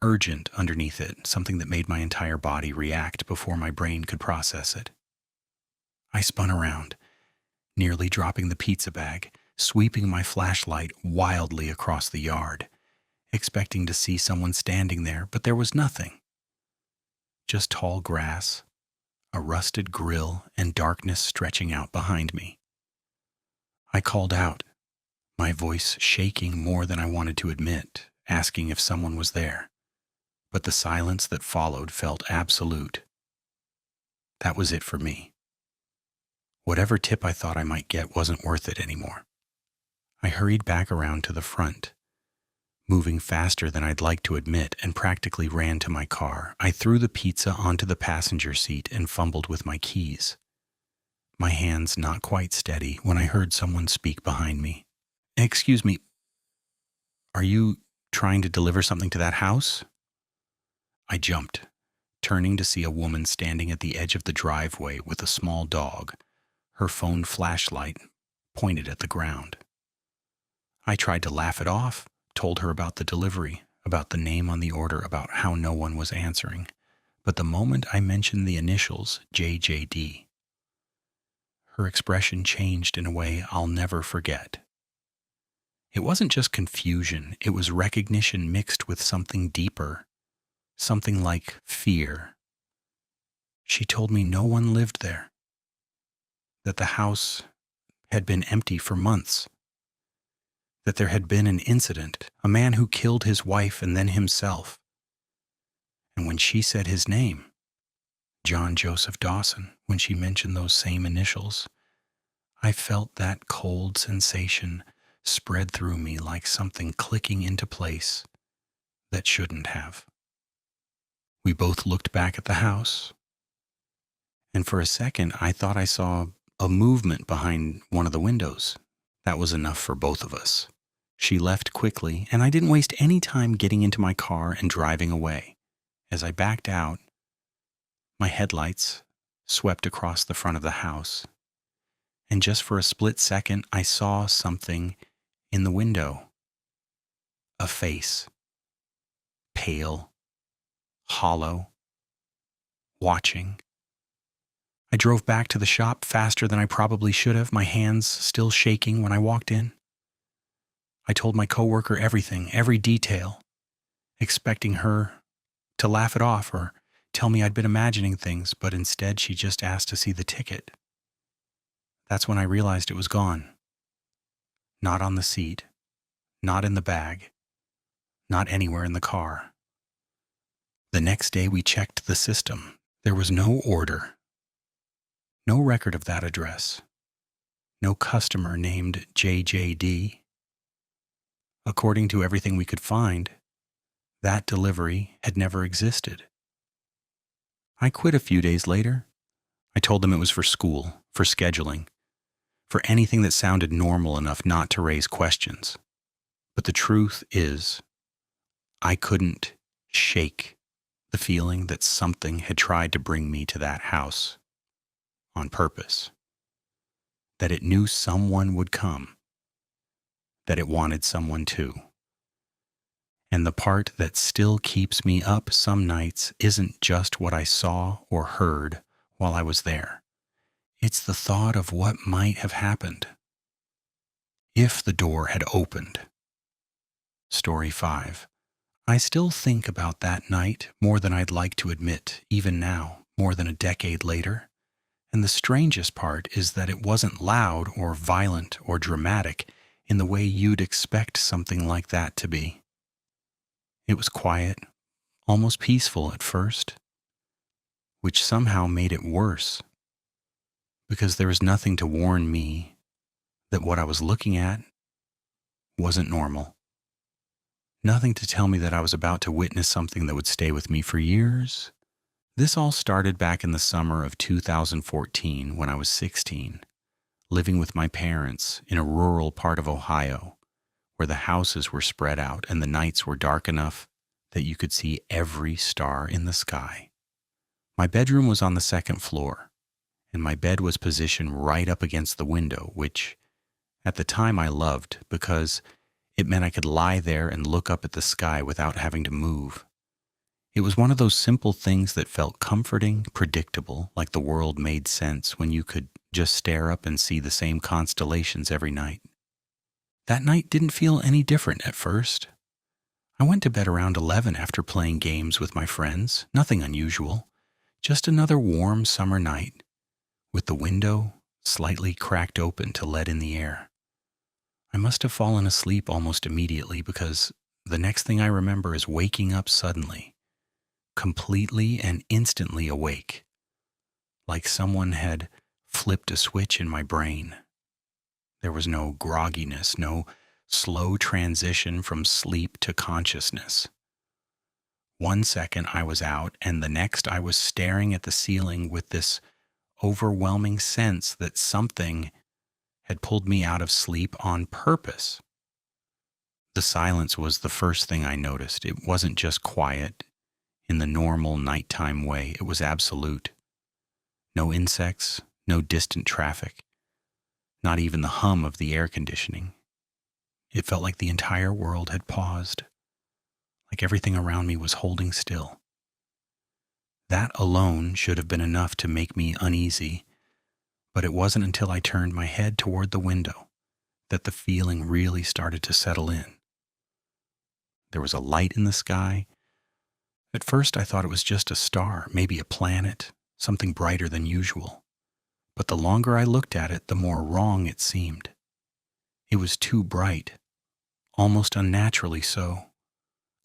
[SPEAKER 1] urgent underneath it, something that made my entire body react before my brain could process it. I spun around, nearly dropping the pizza bag, sweeping my flashlight wildly across the yard, expecting to see someone standing there, but there was nothing. Just tall grass, a rusted grill, and darkness stretching out behind me. I called out, my voice shaking more than I wanted to admit, asking if someone was there. But the silence that followed felt absolute. That was it for me. Whatever tip I thought I might get wasn't worth it anymore. I hurried back around to the front, moving faster than I'd like to admit, and practically ran to my car. I threw the pizza onto the passenger seat and fumbled with my keys. My hands not quite steady when I heard someone speak behind me. Excuse me, are you trying to deliver something to that house? I jumped, turning to see a woman standing at the edge of the driveway with a small dog, her phone flashlight pointed at the ground. I tried to laugh it off, told her about the delivery, about the name on the order, about how no one was answering. But the moment I mentioned the initials, JJD, her expression changed in a way I'll never forget. It wasn't just confusion, it was recognition mixed with something deeper, something like fear. She told me no one lived there, that the house had been empty for months, that there had been an incident, a man who killed his wife and then himself. And when she said his name, John Joseph Dawson, when she mentioned those same initials, I felt that cold sensation spread through me like something clicking into place that shouldn't have. We both looked back at the house, and for a second I thought I saw a movement behind one of the windows. That was enough for both of us. She left quickly, and I didn't waste any time getting into my car and driving away. As I backed out, my headlights swept across the front of the house, and just for a split second, I saw something in the window. A face. Pale. Hollow. Watching. I drove back to the shop faster than I probably should have, my hands still shaking when I walked in. I told my coworker everything, every detail, expecting her to laugh it off or tell me I'd been imagining things, but instead she just asked to see the ticket. That's when I realized it was gone. Not on the seat, not in the bag, not anywhere in the car. The next day we checked the system. There was no order, no record of that address, no customer named JJD. According to everything we could find, that delivery had never existed. I quit a few days later. I told them it was for school, for scheduling, for anything that sounded normal enough not to raise questions. But the truth is, I couldn't shake the feeling that something had tried to bring me to that house on purpose, that it knew someone would come, that it wanted someone to. And the part that still keeps me up some nights isn't just what I saw or heard while I was there. It's the thought of what might have happened if the door had opened. Story 5. I still think about that night more than I'd like to admit, even now, more than a decade later. And the strangest part is that it wasn't loud or violent or dramatic in the way you'd expect something like that to be. It was quiet, almost peaceful at first, which somehow made it worse, because there was nothing to warn me that what I was looking at wasn't normal. Nothing to tell me that I was about to witness something that would stay with me for years. This all started back in the summer of 2014 when I was 16, living with my parents in a rural part of Ohio, where the houses were spread out and the nights were dark enough that you could see every star in the sky. My bedroom was on the second floor, and my bed was positioned right up against the window, which at the time I loved because it meant I could lie there and look up at the sky without having to move. It was one of those simple things that felt comforting, predictable, like the world made sense when you could just stare up and see the same constellations every night. That night didn't feel any different at first. I went to bed around 11 after playing games with my friends, nothing unusual, just another warm summer night, with the window slightly cracked open to let in the air. I must have fallen asleep almost immediately because the next thing I remember is waking up suddenly, completely and instantly awake, like someone had flipped a switch in my brain. There was no grogginess, no slow transition from sleep to consciousness. 1 second I was out, and the next I was staring at the ceiling with this overwhelming sense that something had pulled me out of sleep on purpose. The silence was the first thing I noticed. It wasn't just quiet in the normal nighttime way. It was absolute. No insects, no distant traffic, not even the hum of the air conditioning. It felt like the entire world had paused, like everything around me was holding still. That alone should have been enough to make me uneasy, but it wasn't until I turned my head toward the window that the feeling really started to settle in. There was a light in the sky. At first I thought it was just a star, maybe a planet, something brighter than usual. But the longer I looked at it, the more wrong it seemed. It was too bright, almost unnaturally so,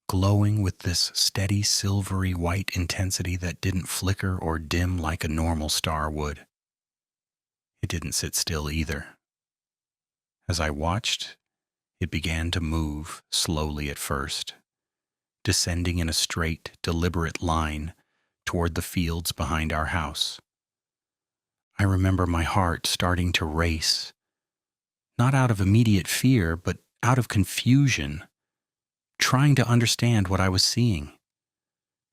[SPEAKER 1] glowing with this steady silvery white intensity that didn't flicker or dim like a normal star would. It didn't sit still either. As I watched, it began to move slowly at first, descending in a straight, deliberate line toward the fields behind our house. I remember my heart starting to race, not out of immediate fear, but out of confusion, trying to understand what I was seeing.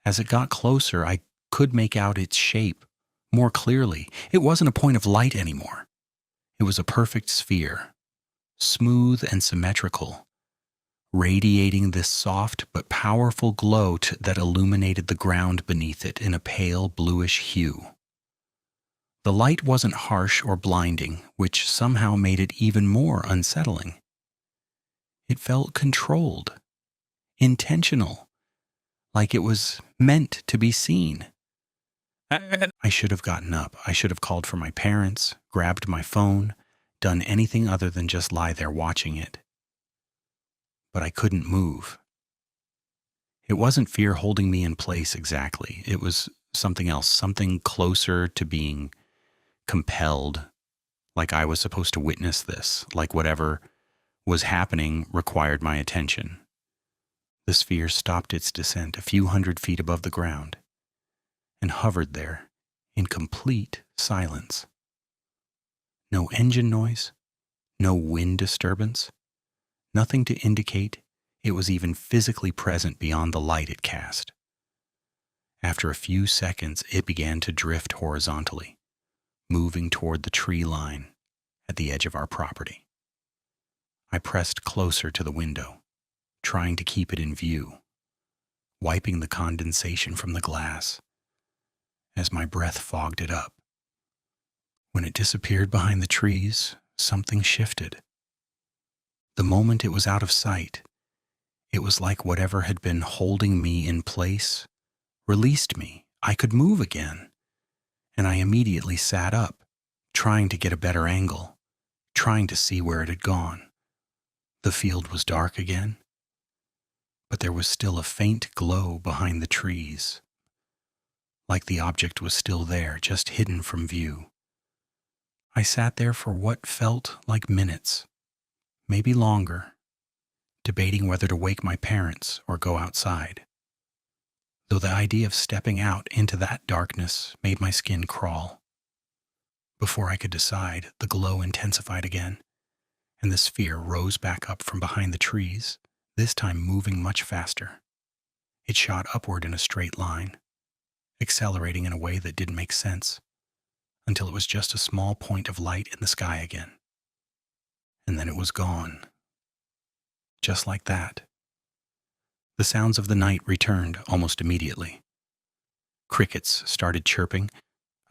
[SPEAKER 1] As it got closer, I could make out its shape more clearly. It wasn't a point of light anymore. It was a perfect sphere, smooth and symmetrical, radiating this soft but powerful glow that illuminated the ground beneath it in a pale bluish hue. The light wasn't harsh or blinding, which somehow made it even more unsettling. It felt controlled, intentional, like it was meant to be seen. I should have gotten up. I should have called for my parents, grabbed my phone, done anything other than just lie there watching it. But I couldn't move. It wasn't fear holding me in place exactly. It was something else, something closer to being compelled, like I was supposed to witness this, like whatever was happening required my attention. The sphere stopped its descent a few hundred feet above the ground and hovered there in complete silence. No engine noise, no wind disturbance, nothing to indicate it was even physically present beyond the light it cast. After a few seconds, it began to drift horizontally, moving toward the tree line at the edge of our property. I pressed closer to the window, trying to keep it in view, wiping the condensation from the glass as my breath fogged it up. When it disappeared behind the trees, something shifted. The moment it was out of sight, it was like whatever had been holding me in place released me. I could move again, and I immediately sat up, trying to get a better angle, trying to see where it had gone. The field was dark again, but there was still a faint glow behind the trees, like the object was still there, just hidden from view. I sat there for what felt like minutes, maybe longer, debating whether to wake my parents or go outside, though the idea of stepping out into that darkness made my skin crawl. Before I could decide, the glow intensified again, and the sphere rose back up from behind the trees, this time moving much faster. It shot upward in a straight line, accelerating in a way that didn't make sense, until it was just a small point of light in the sky again. And then it was gone. Just like that. The sounds of the night returned almost immediately. Crickets started chirping,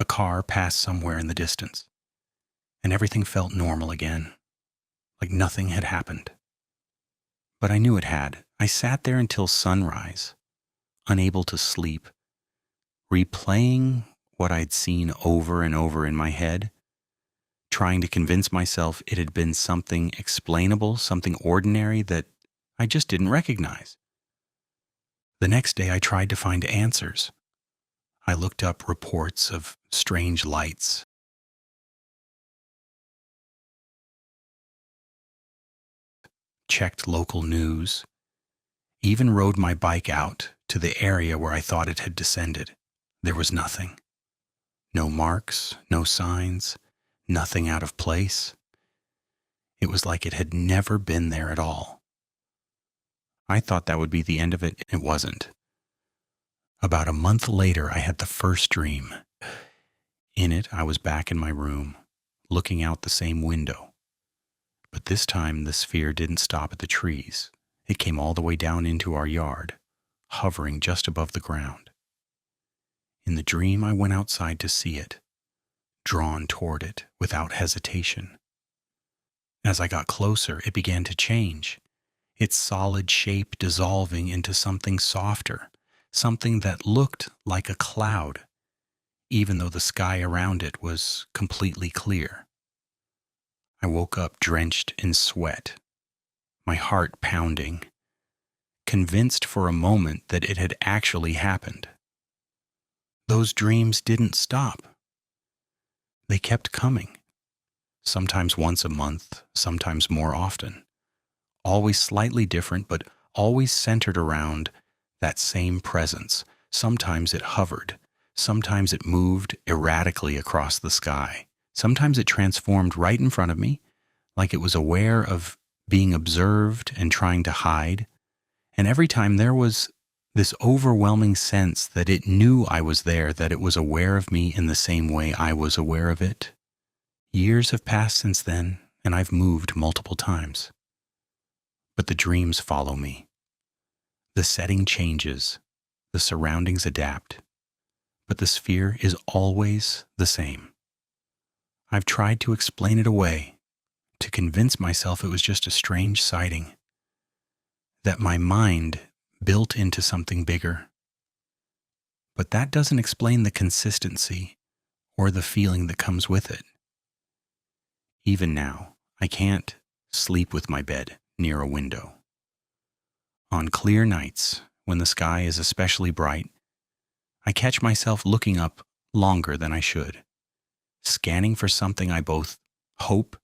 [SPEAKER 1] a car passed somewhere in the distance, and everything felt normal again, like nothing had happened. But I knew it had. I sat there until sunrise, unable to sleep, replaying what I'd seen over and over in my head, trying to convince myself it had been something explainable, something ordinary that I just didn't recognize. The next day I tried to find answers. I looked up reports of strange lights, checked local news, even rode my bike out to the area where I thought it had descended. There was nothing. No marks, no signs, nothing out of place. It was like it had never been there at all. I thought that would be the end of it. It wasn't. About a month later, I had the first dream. In it, I was back in my room, looking out the same window. But this time, the sphere didn't stop at the trees. It came all the way down into our yard, hovering just above the ground. In the dream, I went outside to see it, drawn toward it without hesitation. As I got closer, it began to change, its solid shape dissolving into something softer, something that looked like a cloud, even though the sky around it was completely clear. I woke up drenched in sweat, my heart pounding, convinced for a moment that it had actually happened. Those dreams didn't stop. They kept coming, sometimes once a month, sometimes more often, always slightly different, but always centered around that same presence. Sometimes it hovered, sometimes it moved erratically across the sky, sometimes it transformed right in front of me, like it was aware of being observed and trying to hide. And every time there was this overwhelming sense that it knew I was there, that it was aware of me in the same way I was aware of it. Years have passed since then, and I've moved multiple times. But the dreams follow me. The setting changes, the surroundings adapt, but the sphere is always the same. I've tried to explain it away, to convince myself it was just a strange sighting, that my mind built into something bigger. But that doesn't explain the consistency or the feeling that comes with it. Even now, I can't sleep with my bed near a window. On clear nights, when the sky is especially bright, I catch myself looking up longer than I should, scanning for something I both hope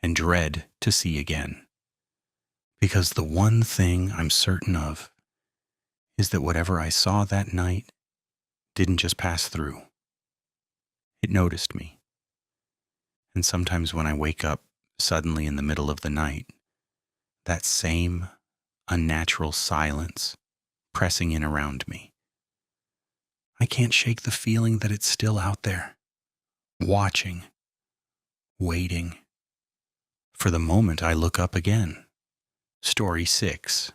[SPEAKER 1] and dread to see again. Because the one thing I'm certain of is that whatever I saw that night didn't just pass through. It noticed me. And sometimes when I wake up suddenly in the middle of the night, that same unnatural silence pressing in around me, I can't shake the feeling that it's still out there, watching, waiting, for the moment I look up again. Story 6.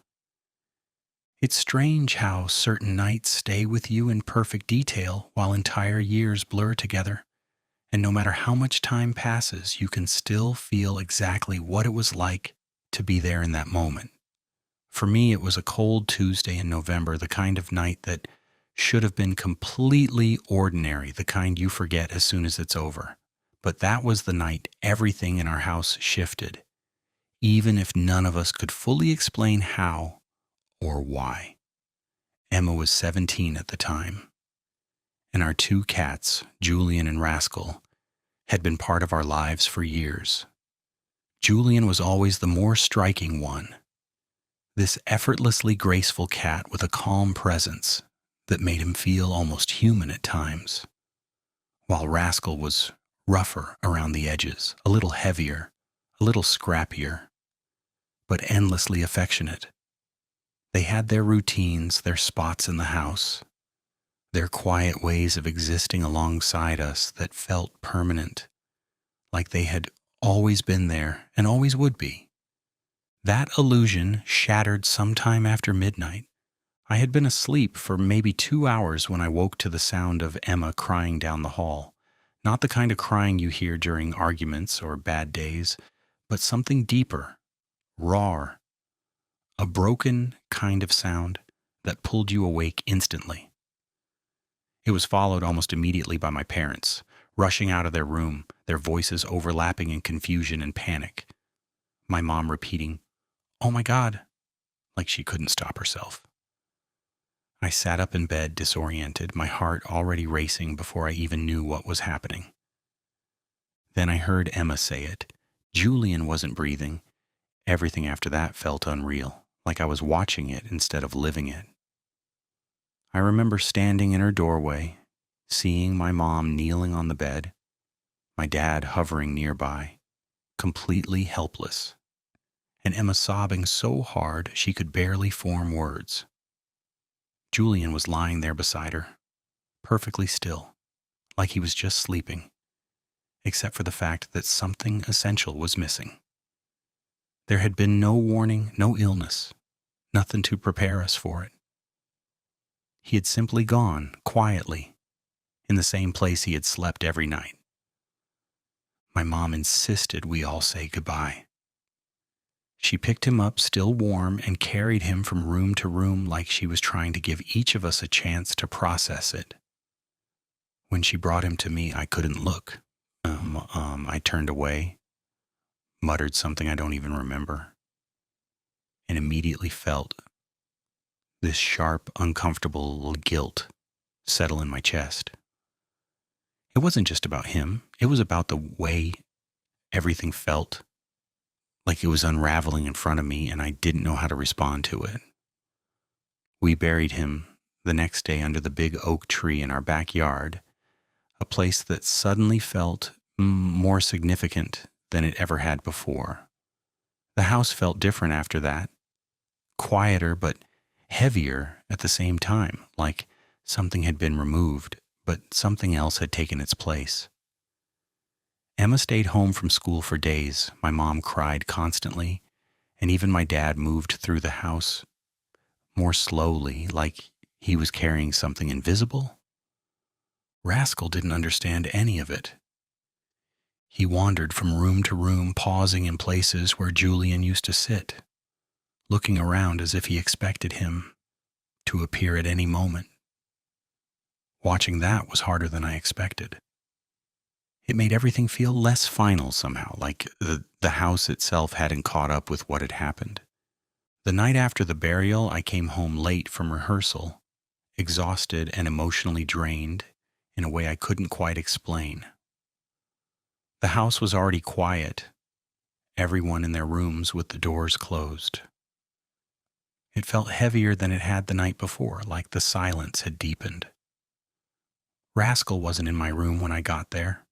[SPEAKER 1] It's strange how certain nights stay with you in perfect detail while entire years blur together. And no matter how much time passes, you can still feel exactly what it was like to be there in that moment. For me, it was a cold Tuesday in November, the kind of night that should have been completely ordinary, the kind you forget as soon as it's over. But that was the night everything in our house shifted, even if none of us could fully explain how or why. Emma was 17 at the time, and our 2 cats, Julian and Rascal, had been part of our lives for years. Julian was always the more striking one, this effortlessly graceful cat with a calm presence that made him feel almost human at times, while Rascal was rougher around the edges, a little heavier, a little scrappier, but endlessly affectionate. They had their routines, their spots in the house, their quiet ways of existing alongside us that felt permanent, like they had always been there and always would be. That illusion shattered sometime after midnight. I had been asleep for maybe 2 hours when I woke to the sound of Emma crying down the hall. Not the kind of crying you hear during arguments or bad days, but something deeper, raw, a broken kind of sound that pulled you awake instantly. It was followed almost immediately by my parents, rushing out of their room, their voices overlapping in confusion and panic. My mom repeating, "Oh my God," like she couldn't stop herself. I sat up in bed, disoriented, my heart already racing before I even knew what was happening. Then I heard Emma say it. Julian wasn't breathing. Everything after that felt unreal, like I was watching it instead of living it. I remember standing in her doorway, seeing my mom kneeling on the bed, my dad hovering nearby, completely helpless, and Emma sobbing so hard she could barely form words. Julian was lying there beside her, perfectly still, like he was just sleeping, except for the fact that something essential was missing. There had been no warning, no illness, nothing to prepare us for it. He had simply gone, quietly, in the same place he had slept every night. My mom insisted we all say goodbye. She picked him up, still warm, and carried him from room to room like she was trying to give each of us a chance to process it. When she brought him to me, I couldn't look. I turned away, muttered something I don't even remember, and immediately felt this sharp, uncomfortable guilt settle in my chest. It wasn't just about him. It was about the way everything felt, like it was unraveling in front of me and I didn't know how to respond to it. We buried him the next day under the big oak tree in our backyard, a place that suddenly felt more significant than it ever had before. The house felt different after that, quieter but heavier at the same time, like something had been removed, but something else had taken its place. Emma stayed home from school for days. My mom cried constantly, and even my dad moved through the house more slowly, like he was carrying something invisible. Rascal didn't understand any of it. He wandered from room to room, pausing in places where Julian used to sit, looking around as if he expected him to appear at any moment. Watching that was harder than I expected. It made everything feel less final somehow, like the house itself hadn't caught up with what had happened. The night after the burial, I came home late from rehearsal, exhausted and emotionally drained in a way I couldn't quite explain. The house was already quiet, everyone in their rooms with the doors closed. It felt heavier than it had the night before, like the silence had deepened. Rascal wasn't in my room when I got there,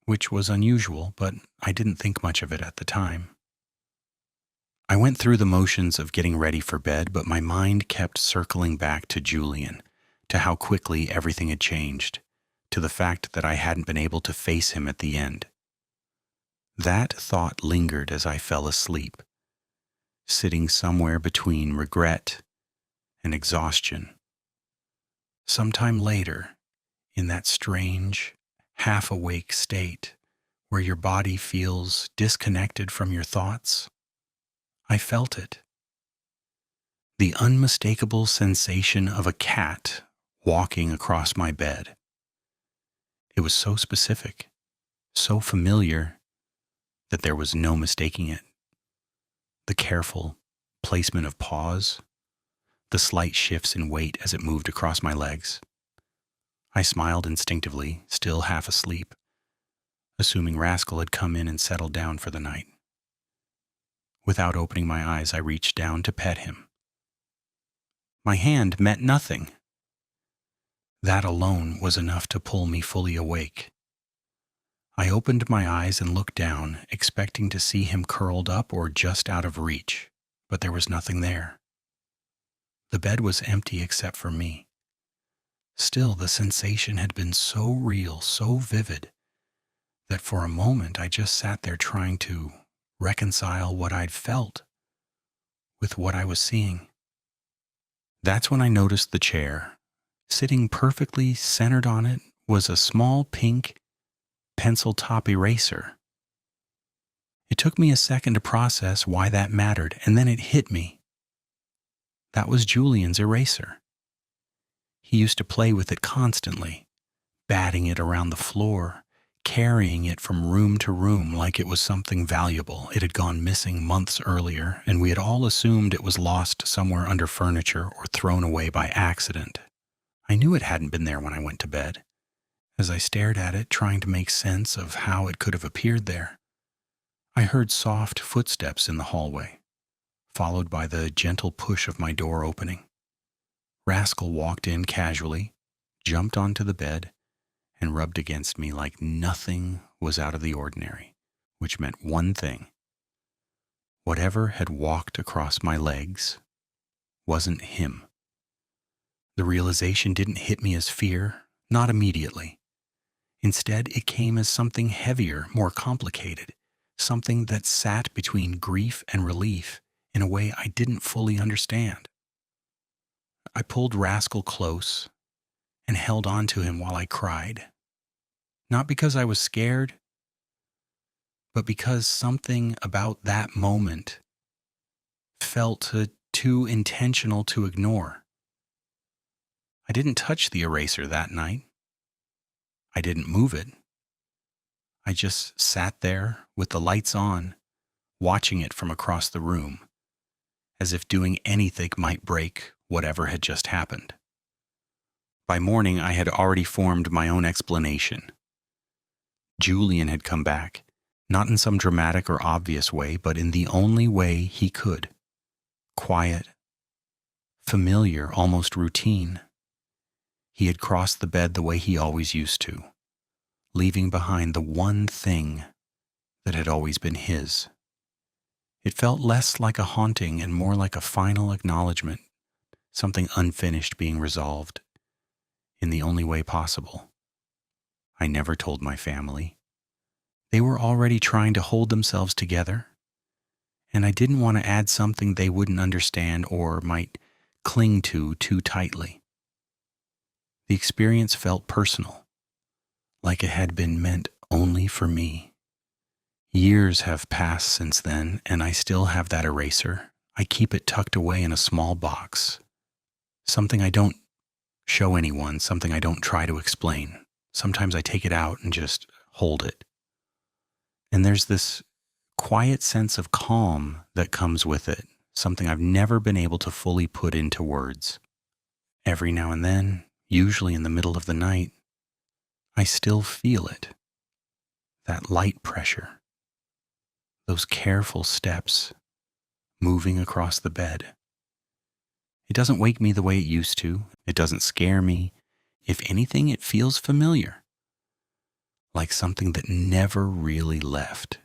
[SPEAKER 1] which was unusual, but I didn't think much of it at the time. I went through the motions of getting ready for bed, but my mind kept circling back to Julian, to how quickly everything had changed, to the fact that I hadn't been able to face him at the end. That thought lingered as I fell asleep, sitting somewhere between regret and exhaustion. Sometime later, in that strange, half-awake state where your body feels disconnected from your thoughts, I felt it. The unmistakable sensation of a cat walking across my bed. It was so specific, so familiar, that there was no mistaking it. The careful placement of paws, the slight shifts in weight as it moved across my legs. I smiled instinctively, still half asleep, assuming Rascal had come in and settled down for the night. Without opening my eyes, I reached down to pet him. My hand met nothing. That alone was enough to pull me fully awake. I opened my eyes and looked down, expecting to see him curled up or just out of reach, but there was nothing there. The bed was empty except for me. Still, the sensation had been so real, so vivid, that for a moment I just sat there trying to reconcile what I'd felt with what I was seeing. That's when I noticed the chair. Sitting perfectly centered on it was a small pink pencil-top eraser. It took me a second to process why that mattered, and then it hit me. That was Julian's eraser. He used to play with it constantly, batting it around the floor, carrying it from room to room like it was something valuable. It had gone missing months earlier, and we had all assumed it was lost somewhere under furniture or thrown away by accident. I knew it hadn't been there when I went to bed. As I stared at it, trying to make sense of how it could have appeared there, I heard soft footsteps in the hallway, followed by the gentle push of my door opening. Rascal walked in casually, jumped onto the bed, and rubbed against me like nothing was out of the ordinary, which meant one thing. Whatever had walked across my legs wasn't him. The realization didn't hit me as fear, not immediately. Instead, it came as something heavier, more complicated, something that sat between grief and relief in a way I didn't fully understand. I pulled Rascal close and held on to him while I cried. Not because I was scared, but because something about that moment felt too intentional to ignore. I didn't touch the eraser that night. I didn't move it. I just sat there with the lights on, watching it from across the room, as if doing anything might break whatever had just happened. By morning, I had already formed my own explanation. Julian had come back, not in some dramatic or obvious way, but in the only way he could. Quiet, familiar, almost routine. He had crossed the bed the way he always used to, leaving behind the one thing that had always been his. It felt less like a haunting and more like a final acknowledgement, something unfinished being resolved in the only way possible. I never told my family. They were already trying to hold themselves together, and I didn't want to add something they wouldn't understand or might cling to too tightly. The experience felt personal, like it had been meant only for me. Years have passed since then, and I still have that eraser. I keep it tucked away in a small box. Something I don't show anyone, something I don't try to explain. Sometimes I take it out and just hold it. And there's this quiet sense of calm that comes with it, something I've never been able to fully put into words. Every now and then, usually in the middle of the night, I still feel it. That light pressure. Those careful steps moving across the bed. It doesn't wake me the way it used to. It doesn't scare me. If anything, it feels familiar. Like something that never really left.